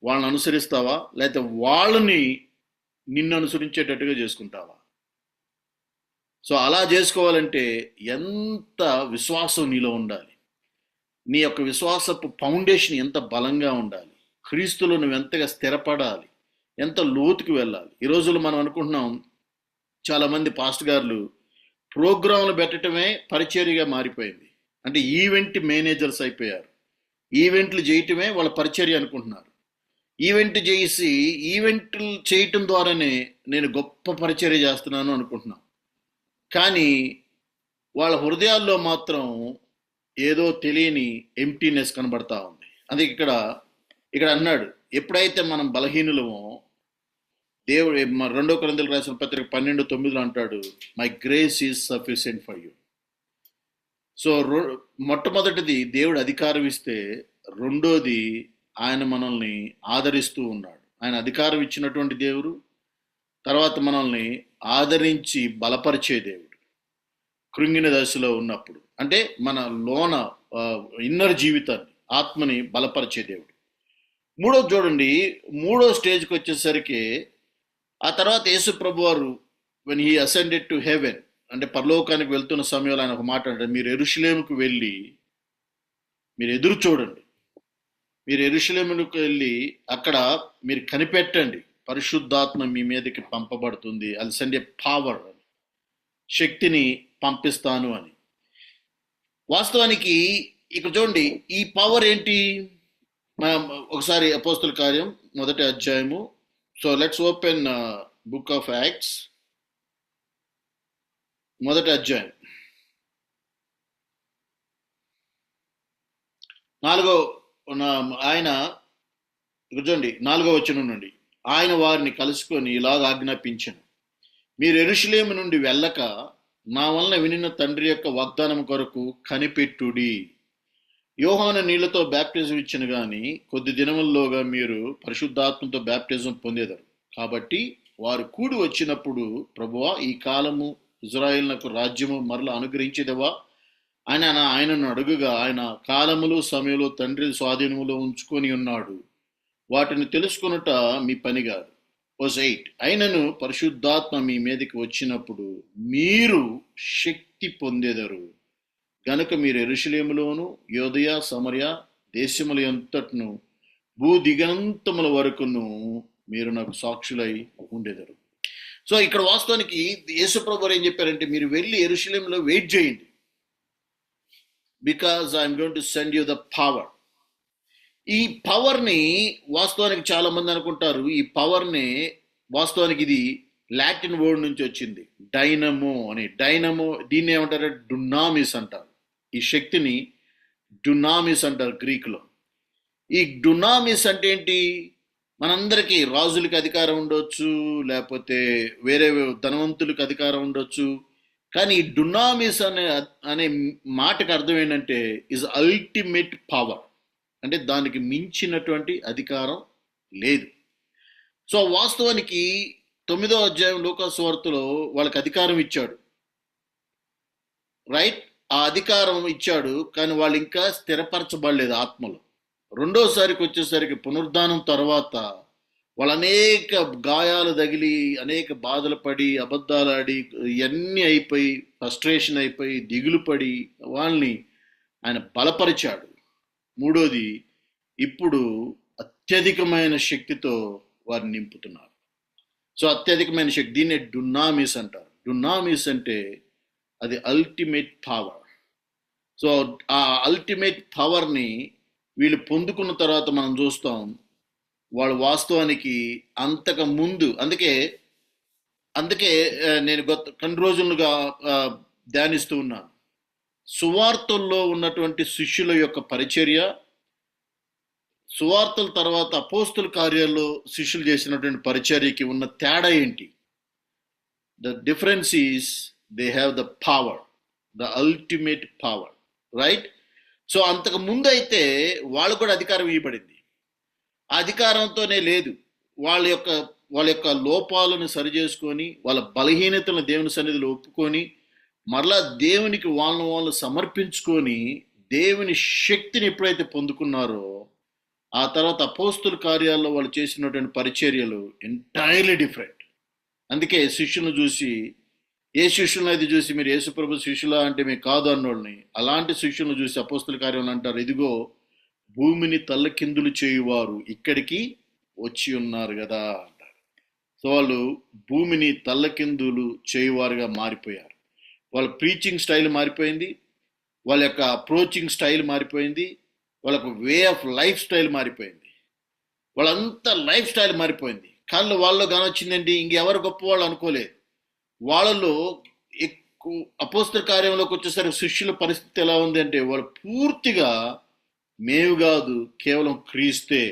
వాళ్ళని అనుసరిస్తావా, లేకపోతే వాళ్ళని నిన్ను అనుసరించేటట్టుగా చేసుకుంటావా? సో అలా చేసుకోవాలంటే ఎంత విశ్వాసం నీలో ఉండాలి, నీ యొక్క విశ్వాసపు ఫౌండేషన్ ఎంత బలంగా ఉండాలి, క్రీస్తులో నువ్వు ఎంతగా స్థిరపడాలి, ఎంత లోతుకు వెళ్ళాలి. ఈ రోజుల్లో మనం అనుకుంటున్నాం, చాలామంది పాస్ట్ గారులు ప్రోగ్రాంలు పెట్టడమే పరిచర్యగా మారిపోయింది. అంటే ఈవెంట్ మేనేజర్స్ అయిపోయారు. ఈవెంట్లు చేయటమే వాళ్ళ పరిచర్య అనుకుంటున్నారు. ఈవెంట్లు చేయటం ద్వారానే నేను గొప్ప పరిచర్య చేస్తున్నాను అనుకుంటున్నాను. కానీ వాళ్ళ హృదయాల్లో మాత్రం ఏదో తెలియని ఎంప్టీనెస్ కనబడతా ఉంది. అందుకే ఇక్కడ అన్నాడు, ఎప్పుడైతే మనం బలహీనులమో, దేవుడు 2 కొరింథీయులకు రాసిన పత్రిక 12:9 అంటాడు, my grace is sufficient for you. So మొట్టమొదటిది దేవుడు అధికారం ఇస్తే, రెండోది ఆయన మనల్ని ఆదరిస్తూ ఉన్నాడు. ఆయన అధికారం ఇచ్చినటువంటి దేవుడు, తర్వాత మనల్ని ఆదరించి బలపరిచే దేవుడు. కృంగిన దశలో ఉన్నప్పుడు, అంటే మన లోన ఇన్నర్ జీవితాన్ని, ఆత్మని బలపరిచే దేవుడు. మూడోది చూడండి, మూడో స్టేజ్కి వచ్చేసరికి, ఆ తర్వాత యేసు ప్రభు వారు when he ascended to heaven, అంటే పరలోకానికి వెళ్తున్న సమయంలో ఆయన ఒక మాట అంటాడు, మీరు యెరూషలేముకు వెళ్ళి మీరు ఎదురు చూడండి, మీరు యెరూషలేముకు వెళ్ళి అక్కడ మీరు కనిపెట్టండి, పరిశుద్ధాత్మ మీ మీదకి పంపబడుతుంది, అది సెండ్ ఏ పవర్, శక్తిని పంపిస్తాను అని. వాస్తవానికి ఇక్కడ చూడండి, ఈ పవర్ ఏంటి? ఒకసారి అపోస్తుల కార్యం 1వ అధ్యాయము. So let's open book of acts 1వ అధ్యాయం 4వ ఆయన ఇక్కడ చూడండి 4వ వచనం నుండి, ఆయన వారిని కలుసుకొని ఇలాగ ఆజ్ఞాపించెను, మీరు యెరూషలేము నుండి వెళ్ళక నా వలన వినిన తండ్రి యొక్క వాగ్దానం కొరకు కనిపెట్టుడి. యోహాను నీళ్లతో బ్యాప్టిజం ఇచ్చిన గాని కొద్ది దినముల్లోగా మీరు పరిశుద్ధాత్మతో బ్యాప్టిజం పొందేదారు. కాబట్టి వారు కూడి వచ్చినప్పుడు, ప్రభువా, ఈ కాలము ఇజ్రాయేలునకు రాజ్యము మరలా అనుగ్రహించేదవా అని ఆయనను అడుగుగా, ఆయన కాలములు సమయంలో తండ్రి స్వాధీనములో ఉంచుకొని ఉన్నాడు, వాటిని తెలుసుకొనుట మీ పని కాదు. వర్స్ 8, అయినను పరిశుద్ధాత్మ మీ మీదకి వచ్చినప్పుడు మీరు శక్తి పొందేదరు, గనుక మీరు యెరూషలేములోను యోదయ సమరయ దేశముల అంతటను భూదిగంతముల వరకును మీరు నాకు సాక్షులై ఉండేదరు. సో ఇక్కడ వాస్తవానికి యేసు ప్రభువు ఏం చెప్పారంటే, మీరు వెళ్ళి యెరూషలేములో వెయిట్ చేయండి, because I'm going to send you the power. ఈ పవర్ని వాస్తవానికి చాలా మంది అనుకుంటారు, ఈ పవర్ని వాస్తవానికి ఇది లాటిన్ వర్డ్ నుంచి వచ్చింది, డైనమో అని. డైనమో దీన్ని ఏమంటారు? డునామిస్ అంటారు. ఈ శక్తిని డునామిస్ అంటారు గ్రీకులో. ఈ డునామిస్ అంటే ఏంటి? మనందరికీ రాజులకి అధికారం ఉండొచ్చు, లేకపోతే వేరే ధనవంతులకు అధికారం ఉండొచ్చు, కానీ ఈ డునామిస్ అనే మాటకు అర్థం ఏంటంటే ఇస్ అల్టిమేట్ పవర్. అంటే దానికి మించినటువంటి అధికారం లేదు. సో వాస్తవానికి 9వ అధ్యాయం లూకా సువార్తలో వాళ్ళకి అధికారం ఇచ్చాడు, రైట్? ఆ అధికారం ఇచ్చాడు, కానీ వాళ్ళు ఇంకా స్థిరపరచబడలేదు ఆత్మలో. రెండోసారికి వచ్చేసరికి పునరుద్ధానం తర్వాత వాళ్ళు అనేక గాయాలు తగిలి, అనేక బాధలు పడి, అబద్ధాలు ఆడి, ఇవన్నీ అయిపోయి, ఫ్రస్ట్రేషన్ అయిపోయి, దిగులు పడి వాళ్ళని ఆయన బలపరిచాడు. మూడోది, ఇప్పుడు అత్యధికమైన శక్తితో వారిని నింపుతున్నారు. సో అత్యధికమైన శక్తి, దీన్ని డున్నామిస్ అంటారు. డున్నామిస్ అంటే అది అల్టిమేట్ పవర్. సో ఆ అల్టిమేట్ పవర్ని వీళ్ళు పొందుకున్న తర్వాత మనం చూస్తాం, వాళ్ళు వాస్తవానికి అంతకు ముందు, అందుకే నేను కొన్ని రోజులుగా ధ్యానిస్తూ ఉన్నాను. సువార్తల్లో ఉన్నటువంటి శిష్యుల యొక్క పరిచర్య, సువార్తల తర్వాత అపోస్తుల కార్యాల్లో శిష్యులు చేసినటువంటి పరిచర్యకి ఉన్న తేడా ఏంటి? The difference is they have the power, the ultimate power, right? So అంతకు ముందు అయితే వాళ్ళు కూడా అధికారం ఇవ్వబడింది. ఆ అధికారంతోనే లేదు, వాళ్ళ యొక్క లోపాలను సరిచేసుకొని, వాళ్ళ బలహీనతలను దేవుని సన్నిధిలో ఒప్పుకొని, మరలా దేవునికి వాళ్ళను సమర్పించుకొని, దేవుని శక్తిని ఎప్పుడైతే పొందుకున్నారో, ఆ తర్వాత అపోస్తుల కార్యాల్లో వాళ్ళు చేసినటువంటి పరిచర్యలు ఎంటైర్లీ డిఫరెంట్. అందుకే శిష్యులను చూసి, ఏ శిష్యులను అయితే చూసి మీరు యేసుప్రభు శిష్యులా అంటే మీకు కాదు అన్నోళ్ళని, అలాంటి శిష్యులను చూసి అపోస్తుల కార్యాలు అంటారు, ఇదిగో భూమిని తల్లకిందులు చేయువారు ఇక్కడికి వచ్చి ఉన్నారు కదా అంటారు. సో వాళ్ళు భూమిని తల్లకిందులు చేయువారుగా మారిపోయారు. వాళ్ళ ప్రీచింగ్ స్టైల్ మారిపోయింది, వాళ్ళ యొక్క అప్రోచింగ్ స్టైల్ మారిపోయింది, వాళ్ళకు వే ఆఫ్ లైఫ్ స్టైల్ మారిపోయింది, వాళ్ళంతా లైఫ్ స్టైల్ మారిపోయింది. కానీ వాళ్ళలో కానొచ్చిందండి, ఇంకెవరు గొప్ప వాళ్ళు అనుకోలేదు. వాళ్ళలో ఎక్కువ అపోస్తల కార్యంలోకి వచ్చేసరికి శిష్యుల పరిస్థితి ఎలా ఉంది అంటే, వాళ్ళు పూర్తిగా మేము కాదు కేవలం క్రీస్తే,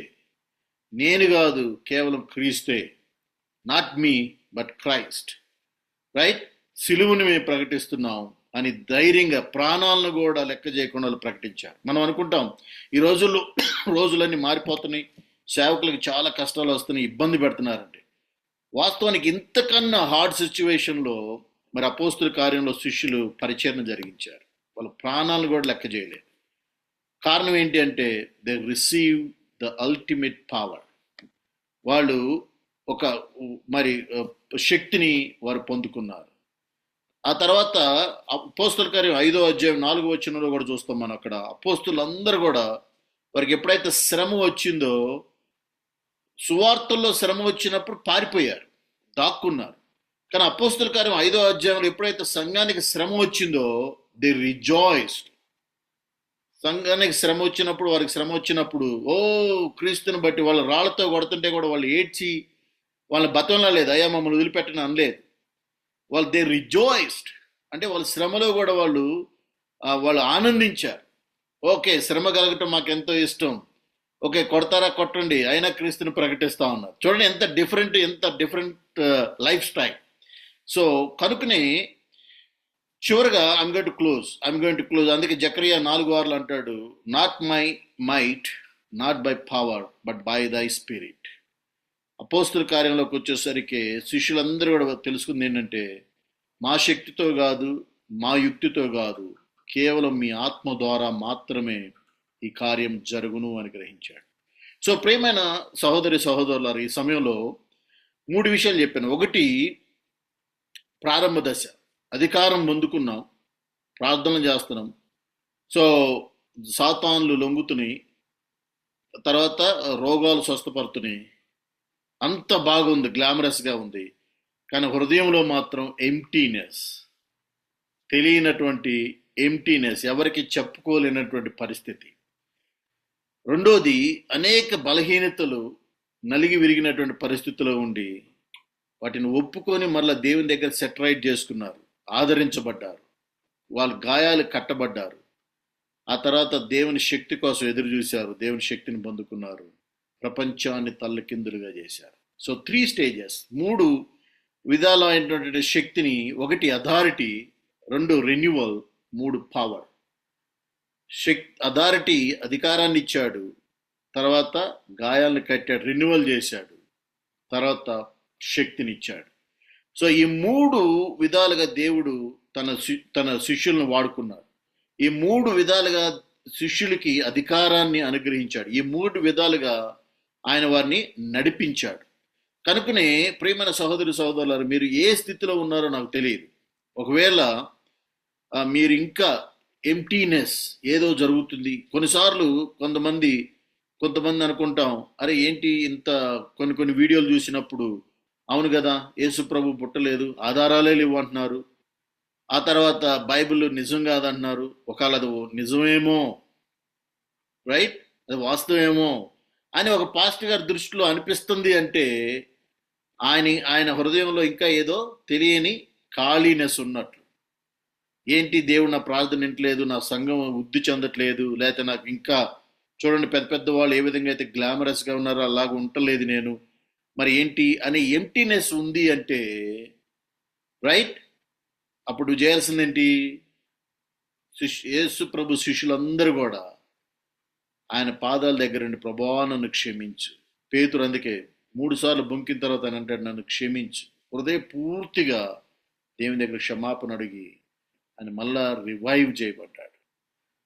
నేను కాదు కేవలం క్రీస్తే, not me but Christ, right? సిలువుని మేము ప్రకటిస్తున్నాం అని ధైర్యంగా ప్రాణాలను కూడా లెక్క చేయకుండా ప్రకటించారు. మనం అనుకుంటాం ఈ రోజులన్నీ మారిపోతున్నాయి, సేవకులకు చాలా కష్టాలు వస్తున్నాయి, ఇబ్బంది పెడుతున్నారంటే, వాస్తవానికి ఇంతకన్నా హార్డ్ సిచ్యువేషన్లో మరి అపోస్తుల కార్యంలో శిష్యులు పరిచర్న జరిగించారు. వాళ్ళ ప్రాణాలను కూడా లెక్క చేయలేదు. కారణం ఏంటి అంటే, they receive the ultimate power. వాళ్ళు ఒక మరి శక్తిని వారు పొందుకున్నారు. ఆ తర్వాత అపోస్తుల కార్యం 5వ అధ్యాయం 4వ వచనంలో కూడా చూస్తాం మనం. అక్కడ అపోస్తులందరూ కూడా వారికి ఎప్పుడైతే శ్రమ వచ్చిందో, సువార్తల్లో శ్రమ వచ్చినప్పుడు పారిపోయారు, దాక్కున్నారు. కానీ అపోస్తుల కార్యం 5వ అధ్యాయంలో ఎప్పుడైతే సంఘానికి శ్రమ వచ్చిందో, దే రిజాయిస్డ్. సంఘానికి శ్రమ వచ్చినప్పుడు, వారికి శ్రమ వచ్చినప్పుడు, ఓ క్రీస్తుని బట్టి వాళ్ళు రాళ్లతో కొడుతుంటే కూడా వాళ్ళు ఏడ్చి వాళ్ళని బతంలా లేదు, అయ్యా మమ్మల్ని వదిలిపెట్టని అనలేదు. వాళ్ళు దే రిజాయిస్డ్, అంటే వాళ్ళ శ్రమలో కూడా వాళ్ళు ఆనందించారు. ఓకే, శ్రమ కలగటం మాకు ఎంతో ఇష్టం, ఓకే కొడతారా కొట్టండి, అయినా క్రీస్తుని ప్రకటిస్తా ఉన్నారు. చూడండి ఎంత డిఫరెంట్ లైఫ్ స్టైల్. సో కనుకనే చివరిగా ఐమ్ గోయింగ్ టు క్లోజ్. అందుకే జకరియా 4:6 అంటాడు, not my might, not by power, but by దై స్పిరిట్. అపోస్తుల కార్యంలోకి వచ్చేసరికి శిష్యులందరూ కూడా తెలుసుకుంది ఏంటంటే, మా శక్తితో కాదు, మా యుక్తితో కాదు, కేవలం మీ ఆత్మ ద్వారా మాత్రమే ఈ కార్యం జరుగును అని గ్రహించాడు. సో ప్రియమైన సహోదరి సహోదరులారు, ఈ సమయంలో 3 విషయాలు చెప్పాను. ఒకటి, ప్రారంభ దశ, అధికారం పొందుకున్నాం, ప్రార్థన చేస్తున్నాం, సో సాతాన్లు లొంగుతున్నాయి, తర్వాత రోగాలు స్వస్థపడుతున్నాయి, అంత బాగుంది, గ్లామరస్గా ఉంది. కానీ హృదయంలో మాత్రం ఎంప్టీనెస్, తెలియనటువంటి ఎంప్టీనెస్, ఎవరికి చెప్పుకోలేనటువంటి పరిస్థితి. రెండోది, అనేక బలహీనతలు నలిగి విరిగినటువంటి పరిస్థితిలో ఉండి వాటిని ఒప్పుకొని మరలా దేవుని దగ్గర సెటరైట్ చేసుకున్నారు, ఆదరించబడ్డారు, వాళ్ళ గాయాలు కట్టబడ్డారు. ఆ తర్వాత దేవుని శక్తి కోసం ఎదురు చూశారు, దేవుని శక్తిని పొందుకున్నారు, ప్రపంచాన్ని తల్లకిందులుగా చేశారు. సో 3 స్టేజెస్, 3 విధాలైనటువంటి శక్తిని, 1 అథారిటీ, 2 రెన్యువల్, 3 పవర్. అథారిటీ, అధికారాన్ని ఇచ్చాడు, తర్వాత గాయాలను కట్టాడు, రెన్యువల్ చేశాడు, తర్వాత శక్తినిచ్చాడు. సో ఈ 3 విధాలుగా దేవుడు తన శిష్యులను వాడుకున్నాడు. ఈ 3 విధాలుగా శిష్యులకి అధికారాన్ని అనుగ్రహించాడు. ఈ 3 విధాలుగా ఆయన వారిని నడిపించాడు. కనుకనే ప్రియమైన సహోదరులారా, మీరు ఏ స్థితిలో ఉన్నారో నాకు తెలియదు. ఒకవేళ మీరు ఇంకా ఎంటీనెస్ ఏదో జరుగుతుంది. కొన్నిసార్లు కొంతమంది అనుకుంటాం, అరే ఏంటి ఇంత కొన్ని వీడియోలు చూసినప్పుడు, అవును కదా యేసు ప్రభు పుట్టలేదు, ఆధారాలే లేవు అంటున్నారు. ఆ తర్వాత బైబిల్ నిజం కాదంటున్నారు. ఒకవేళ అది నిజమేమో, రైట్, అది వాస్తవేమో అని ఒక పాస్టర్ గారి దృష్టిలో అనిపిస్తుంది అంటే ఆయన హృదయంలో ఇంకా ఏదో తెలియని ఖాళీనెస్ ఉన్నట్లు. ఏంటి, దేవుడు నా ప్రార్థన వింటలేదు, నా సంఘం వృద్ధి చెందట్లేదు, లేకపోతే నాకు ఇంకా చూడండి పెద్ద వాళ్ళు ఏ విధంగా అయితే గ్లామరస్గా ఉన్నారో అలాగ ఉండలేదు నేను, మరి ఏంటి అనే ఎంటీనెస్ ఉంది అంటే, రైట్, అప్పుడు చేయాల్సిందేంటి? యేసు ప్రభు శిష్యులందరూ కూడా ఆయన పాదాల దగ్గర నుండి, ప్రభువా నన్ను క్షమించు. పేతురు అందుకే 3 సార్లు బొంకిన తర్వాత ఆయన అంటాడు, నన్ను క్షమించు. హృదయపూర్తిగా దేవుని దగ్గర క్షమాపణ అడిగి ఆయన మళ్ళా రివైవ్ చేయబడ్డాడు.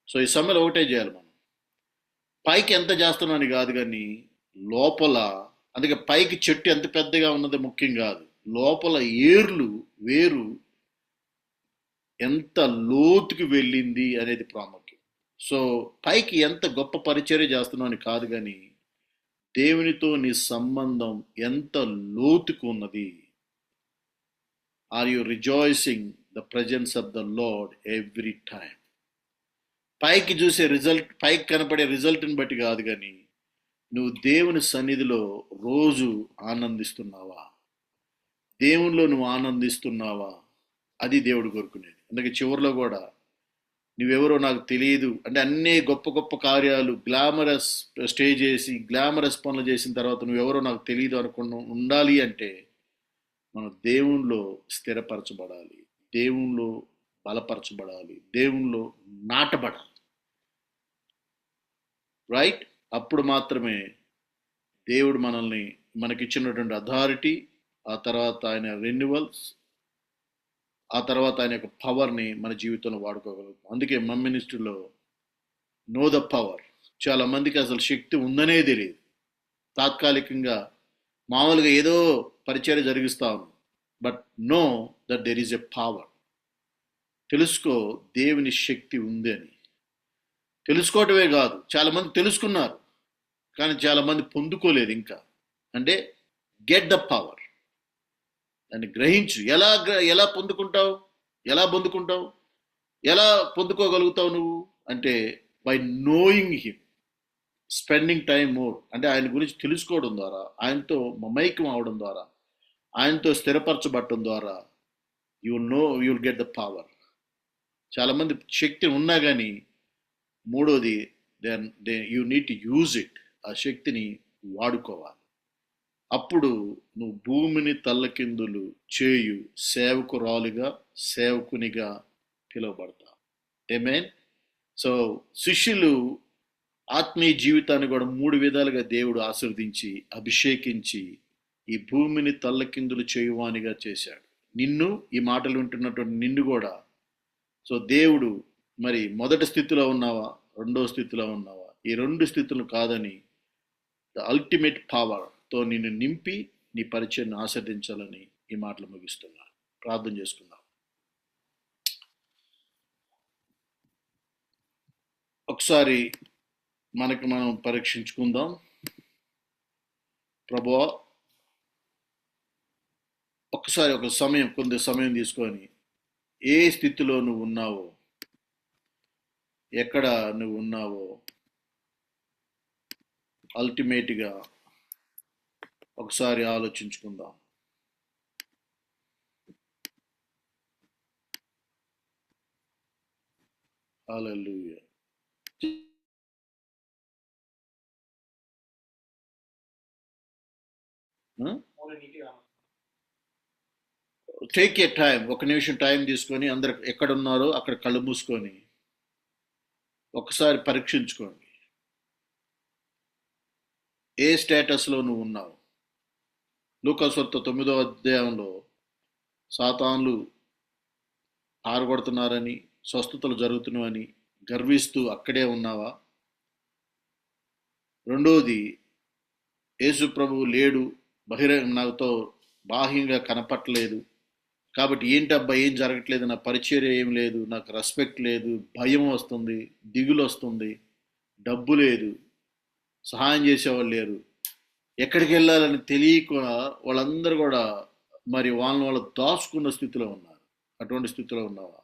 సో ఈ సమయంలో ఒకటే చేయాలి మనం, పైకి ఎంత చేస్తున్నాను కాదు కానీ లోపల, అందుకే పైకి చెట్టు ఎంత పెద్దగా ఉన్నది ముఖ్యం కాదు, లోపల వేరు ఎంత లోతుకి వెళ్ళింది అనేది ప్రాముఖ్యం. సో పైకి ఎంత గొప్ప పరిచర్య చేస్తున్నావు అని కాదు కానీ దేవునితో నీ సంబంధం ఎంత లోతుకు ఉన్నది. Are you rejoicing the presence of the Lord every time? పైకి చూసే రిజల్ట్, పైకి కనపడే రిజల్ట్ని బట్టి కాదు కానీ నువ్వు దేవుని సన్నిధిలో రోజు ఆనందిస్తున్నావా, దేవునిలో నువ్వు ఆనందిస్తున్నావా, అది దేవుడు కోరుకునేది. అందుకే చివరిలో కూడా నువ్వెవరో నాకు తెలియదు అంటే, అన్నీ గొప్ప కార్యాలు గ్లామరస్ స్టేజ్ చేసి గ్లామరస్ పనులు చేసిన తర్వాత నువ్వెవరో నాకు తెలియదు అనుకున్న ఉండాలి అంటే మనం దేవునిలో స్థిరపరచబడాలి, దేవునిలో బలపరచబడాలి, దేవునిలో నాటబడాలి, రైట్. అప్పుడు మాత్రమే దేవుడు మనకిచ్చినటువంటి అథారిటీ, ఆ తర్వాత ఆయన రెన్యువల్స్, ఆ తర్వాత ఆయన యొక్క పవర్ని మన జీవితంలో వాడుకోగలుగుతాం. అందుకే మన మినిస్ట్రీలో నో ద పవర్. చాలా మందికి అసలు శక్తి ఉందనే తెలియదు. తాత్కాలికంగా మామూలుగా ఏదో పరిచర్య జరిగిస్తా ఉన్నాం, but know that there is a power. తెలుసుకో దేవుని శక్తి ఉంది అని. తెలుసుకోవటమే కాదు, చాలామంది తెలుసుకున్నారు కానీ చాలామంది పొందుకోలేదు ఇంకా. అంటే గెట్ ద పవర్, దాన్ని గ్రహించు. ఎలా పొందుకుంటావు, ఎలా పొందుకోగలుగుతావు నువ్వు అంటే by knowing him, spending time more, అంటే ఆయన గురించి తెలుసుకోవడం ద్వారా, ఆయనతో మమైకం అవడం ద్వారా, ఆయనతో స్థిరపరచబడటం ద్వారా you will get the power. చాలామంది శక్తి ఉన్నా కానీ మూడోది you need to use it, ఆ శక్తిని వాడుకోవాలి. అప్పుడు నువ్వు భూమిని తల్లకిందులు చేయు సేవకురాలుగా, సేవకునిగా పిలువబడతావు. ఆమేన్. సో శిష్యులు ఆత్మీయ జీవితాన్ని కూడా 3 విధాలుగా దేవుడు ఆశీర్వదించి అభిషేకించి ఈ భూమిని తల్లకిందులు చేయువానిగా చేశాడు. నిన్ను, ఈ మాటలు వింటున్నటువంటి నిన్ను కూడా. సో దేవుడు మరి మొదటి స్థితిలో ఉన్నావా, రెండో స్థితిలో ఉన్నావా, ఈ 2 స్థితులు కాదని ద అల్టిమేట్ పవర్తో నిన్ను నింపి నీ పరిచయాన్ని ఆస్వాదించాలని ఈ మాటలు ముగిస్తున్నాను. ప్రార్థన చేసుకుందాం. ఒకసారి మనం పరీక్షించుకుందాం. ప్రభువా, ఒకసారి కొంత సమయం తీసుకొని ఏ స్థితిలో నువ్వు ఉన్నావో, ఎక్కడ నువ్వు ఉన్నావో అల్టిమేట్గా ఒకసారి ఆలోచించుకుందాం. హల్లెలూయా. టేక్ ఏ టైం, 1 నిమిషం టైం తీసుకొని అందరు ఎక్కడున్నారో అక్కడ కళ్ళు మూసుకొని ఒకసారి పరీక్షించుకోండి. ఏ స్టేటస్లో నువ్వు ఉన్నావు? లూకాసు వార్త 9వ అధ్యాయంలో సాతాన్లు ఆరగొడుతున్నారని, స్వస్థతలు జరుగుతున్నాయని గర్విస్తూ అక్కడే ఉన్నావా? రెండోది, యేసు ప్రభువు లేడు, నాతో బాహ్యంగా కనపట్లేదు, కాబట్టి ఏంటబ్బా ఏం జరగట్లేదు, నా పరిచర్య ఏం లేదు, నాకు రెస్పెక్ట్ లేదు, భయం వస్తుంది, దిగులు వస్తుంది, డబ్బు లేదు, సహాయం చేసేవాళ్ళు లేరు, ఎక్కడికి వెళ్ళాలని తెలియక వాళ్ళందరూ కూడా మరి వాళ్ళు దాచుకున్న స్థితిలో ఉన్నారు. అటువంటి స్థితిలో ఉన్నావా?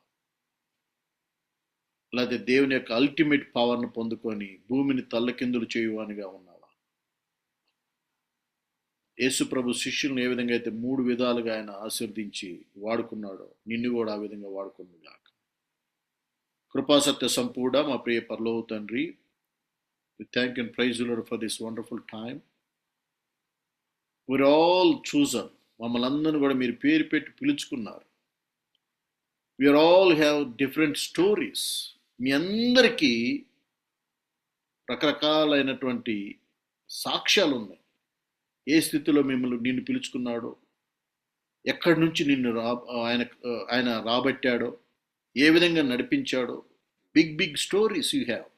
లేకపోతే దేవుని యొక్క అల్టిమేట్ పవర్ను పొందుకొని భూమిని తల్లకిందులు చేయువానిగా ఉన్నావా? యేసు ప్రభు శిష్యులను ఏ విధంగా అయితే 3 విధాలుగా ఆయన ఆశీర్వదించి వాడుకున్నాడో నిన్ను కూడా ఆ విధంగా వాడుకున్నాగాక. కృపాసత్య సంపూర్ణ మా ప్రియ పరలోక తండ్రి, we thank and praise you Lord for this wonderful time. We're all chosen. మమ్మల్ని అందరిని కూడా మీరు పేరు పెట్టి పిలుచుకున్నారు. We are all have different stories. మీ అందరికీ రకరకాలైనటువంటి సాక్ష్యాలు ఉన్నాయి. ఏ స్థితిలో నిన్ను పిలుచుకున్నాడో, ఎక్కడి నుంచి నిన్ను ఆయన రాబట్టాడో, ఏ విధంగా నడిపించాడో, బిగ్ స్టోరీస్ యూ హ్యావ్.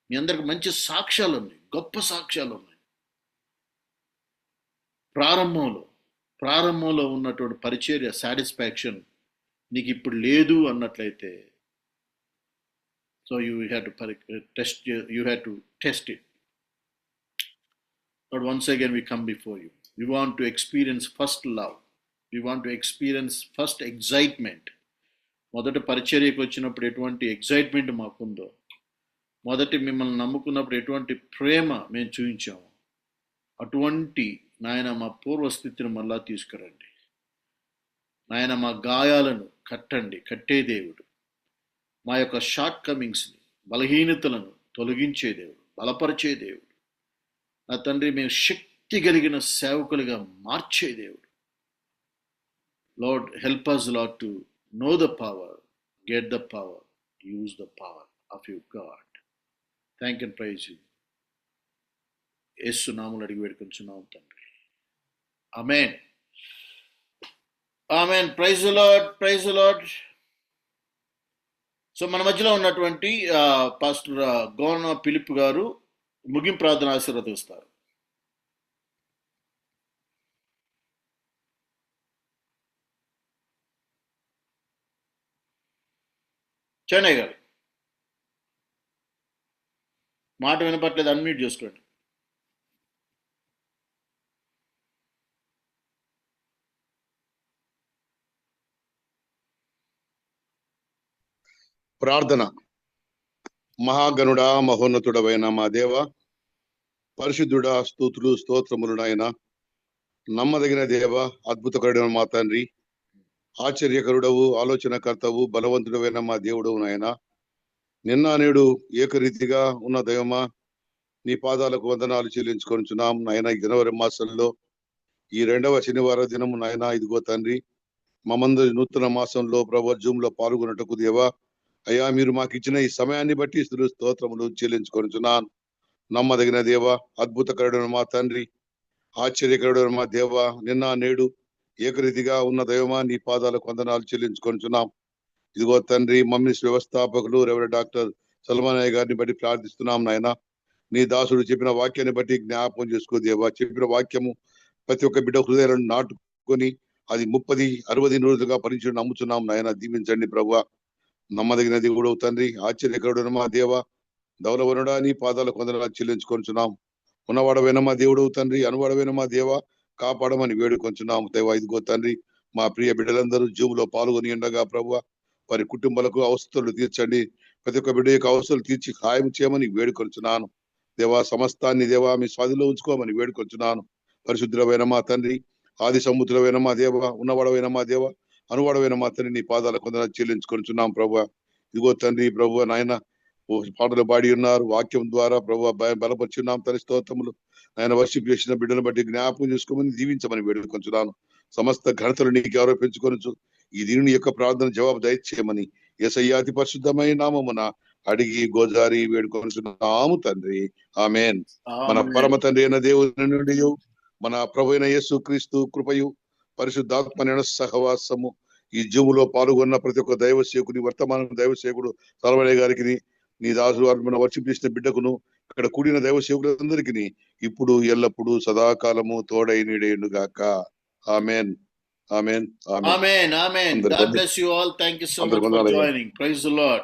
మీ అందరికి మంచి సాక్ష్యాలు ఉన్నాయి, గొప్ప సాక్ష్యాలు ఉన్నాయి. ప్రారంభంలో ఉన్నటువంటి పరిచర్య సాటిస్ఫాక్షన్ నీకు ఇప్పుడు లేదు అన్నట్లయితే, so you have to test it. But once again we come before you. We want to experience first love. We want to experience first excitement. మొదటి పరిచర్యకు వచ్చినప్పుడు ఎటువంటి ఎగ్జైట్మెంట్ మాకుందో, మొదటి మిమ్మల్ని నమ్ముకున్నప్పుడు ఎటువంటి ప్రేమ మేము చూపించాము, అటువంటి నాయన మా పూర్వస్థితిని మళ్ళా తీసుకురండి. నాయన మా గాయాలను కట్టే దేవుడు, మా యొక్క షార్ట్ కమింగ్స్ని, బలహీనతలను తొలగించే దేవుడు, బలపరిచే దేవుడు. నా తండ్రి, మేము శక్తి కలిగిన సేవకులుగా మార్చే దేవుడు. Lord help us lord to know the power, get the power, use the power of your God. Thank and praise you. యేసు నామములో అడిగి వేడుకొంచున్నాము తండ్రి. ఆమేన్. ఆమేన్. Praise the Lord, praise the Lord. So మన మధ్యలో ఉన్నటువంటి పాస్టర్ గోన ఫిలిప్ గారు ముగింపు ప్రార్థన ఆశీర్వదిస్తారు. చెన్నై గారు మాట వినపట్లేదు, అన్మ్యూట్ చేసుకోండి. ప్రార్థన. మహాగణుడా, మహోన్నతుడవైన మా దేవ, పరిశుద్ధుడా, స్తుతులు స్తోత్రములు నాయన, నమ్మదగిన దేవ, అద్భుతకరుడైన మా తండ్రి, ఆశ్చర్యకరుడవు, ఆలోచనకర్తవు, బలవంతుడవైన మా దేవుడవు నాయన, నిన్న నేడు ఏకరీతిగా ఉన్న దైవమా, నీ పాదాలకు వందనాలు చెల్లించుకొనుచున్నాం నాయన. ఈ జనవరి మాసంలో ఈ 2వ శనివార దినము నాయన, ఇదిగో తండ్రి, మమందరి నూతన మాసంలో ప్రభు జూమ్ లో పాల్గొనటకు దేవా అయ్యా, మీరు మాకు ఇచ్చిన ఈ సమయాన్ని బట్టి స్తోత్రములు చెల్లించుకొనుచున్నాను. నమ్మదగిన దేవ, అద్భుతకరుడైన మా తండ్రి, ఆశ్చర్యకరుడైన మా దేవ, నిన్న నేడు ఏకరీతిగా ఉన్న దైవమా, నీ పాదాలకు వందనాలు చెల్లించుకొనుచున్నాం. ఇదిగో తండ్రి, మమ్మీస్ వ్యవస్థాపకులు రెవరెండ్ డాక్టర్ సల్మానయ్య గారిని బట్టి ప్రార్థిస్తున్నాం నాయన. నీ దాసుడు చెప్పిన వాక్యాన్ని బట్టి జ్ఞాపకం చేసుకో దేవా. చెప్పిన వాక్యము ప్రతి ఒక్క బిడ్డ హృదయాలను నాటుకొని అది 30, 60 రోజులుగా పరీక్ష నమ్ముతున్నాం నాయన. దీవించండి ప్రభువా. నమ్మదగిన దేవుడు తండ్రి, ఆశ్చర్యకరుడు మా దేవ, ధవలవనుడా, నీ పాదాల కొందరు చెల్లించుకొంచున్నాం. ఉన్నవాడవైన మా దేవుడు తండ్రి, అనువాడవైన మా దేవ, కాపాడమని వేడుకొంచున్నాం దేవా. ఇదిగో తండ్రి, మా ప్రియ బిడ్డలందరూ జూములో పాల్గొని ఉండగా ప్రభువా, వారి కుటుంబాలకు అవసరాలు తీర్చండి. ప్రతి ఒక్క బిడ్డ యొక్క అవసరాలు తీర్చి ఖాయం చేయమని వేడుకొంచున్నాను దేవా. సమస్తాన్ని దేవా మీ స్వాధిలో ఉంచుకోమని వేడుకొంచున్నాను. పరిశుద్ధులమైన మా తండ్రి, ఆది సముద్రమైన మా దేవ, ఉన్నవాడవైన మా దేవ, అనువాడమైన మా తండ్రి, నీ పాదాల కొందరు చెల్లించుకొంచున్నాం ప్రభువా. ఇదిగో తండ్రి ప్రభువా నాయన, పాటలు పాడి ఉన్నారు, వాక్యం ద్వారా ప్రభువా బలపరుచున్నాం తండ్రి. స్తోత్రములు ఆయన. వర్షిప్ చేసిన బిడ్డను బట్టి జ్ఞాపకం చేసుకోమని దీవించమని వేడుకొంచున్నాను. సమస్త ఘనతలు నీకు ఆరోపించుకొనొచ్చు. ఈ దీని యొక్క ప్రార్థన జవాబు దయచేయమని యేసయ్య అతి పరిశుద్ధమైన నామమున అడిగి గోజారి వేడుకొనుచున్నాము తండ్రి. ఆమేన్. మన ఆమేన్. పరమ తండ్రి అయిన దేవుని నుండి మన ప్రభు అయిన యేసు క్రీస్తు కృపయు పరిశుద్ధాత్మ సహవాసము ఈ జూములో పాల్గొన్న ప్రతి ఒక్క దైవ సేవకుని వర్తమాన దైవ సేవకుడు తలవడే గారికి, నీ దాసు వర్షించిన బిడ్డకును, ఇక్కడ కూడిన దైవ సేవకులందరికీ ఇప్పుడు ఎల్లప్పుడు సదాకాలము తోడై నీడేయుగాక. ఆమేన్. ఆమేన్. ఆమేన్. Amen. Amen. అందరికీ God bless you all. Thank you so much అందరికీ for వందనాలు. joining. Praise the Lord.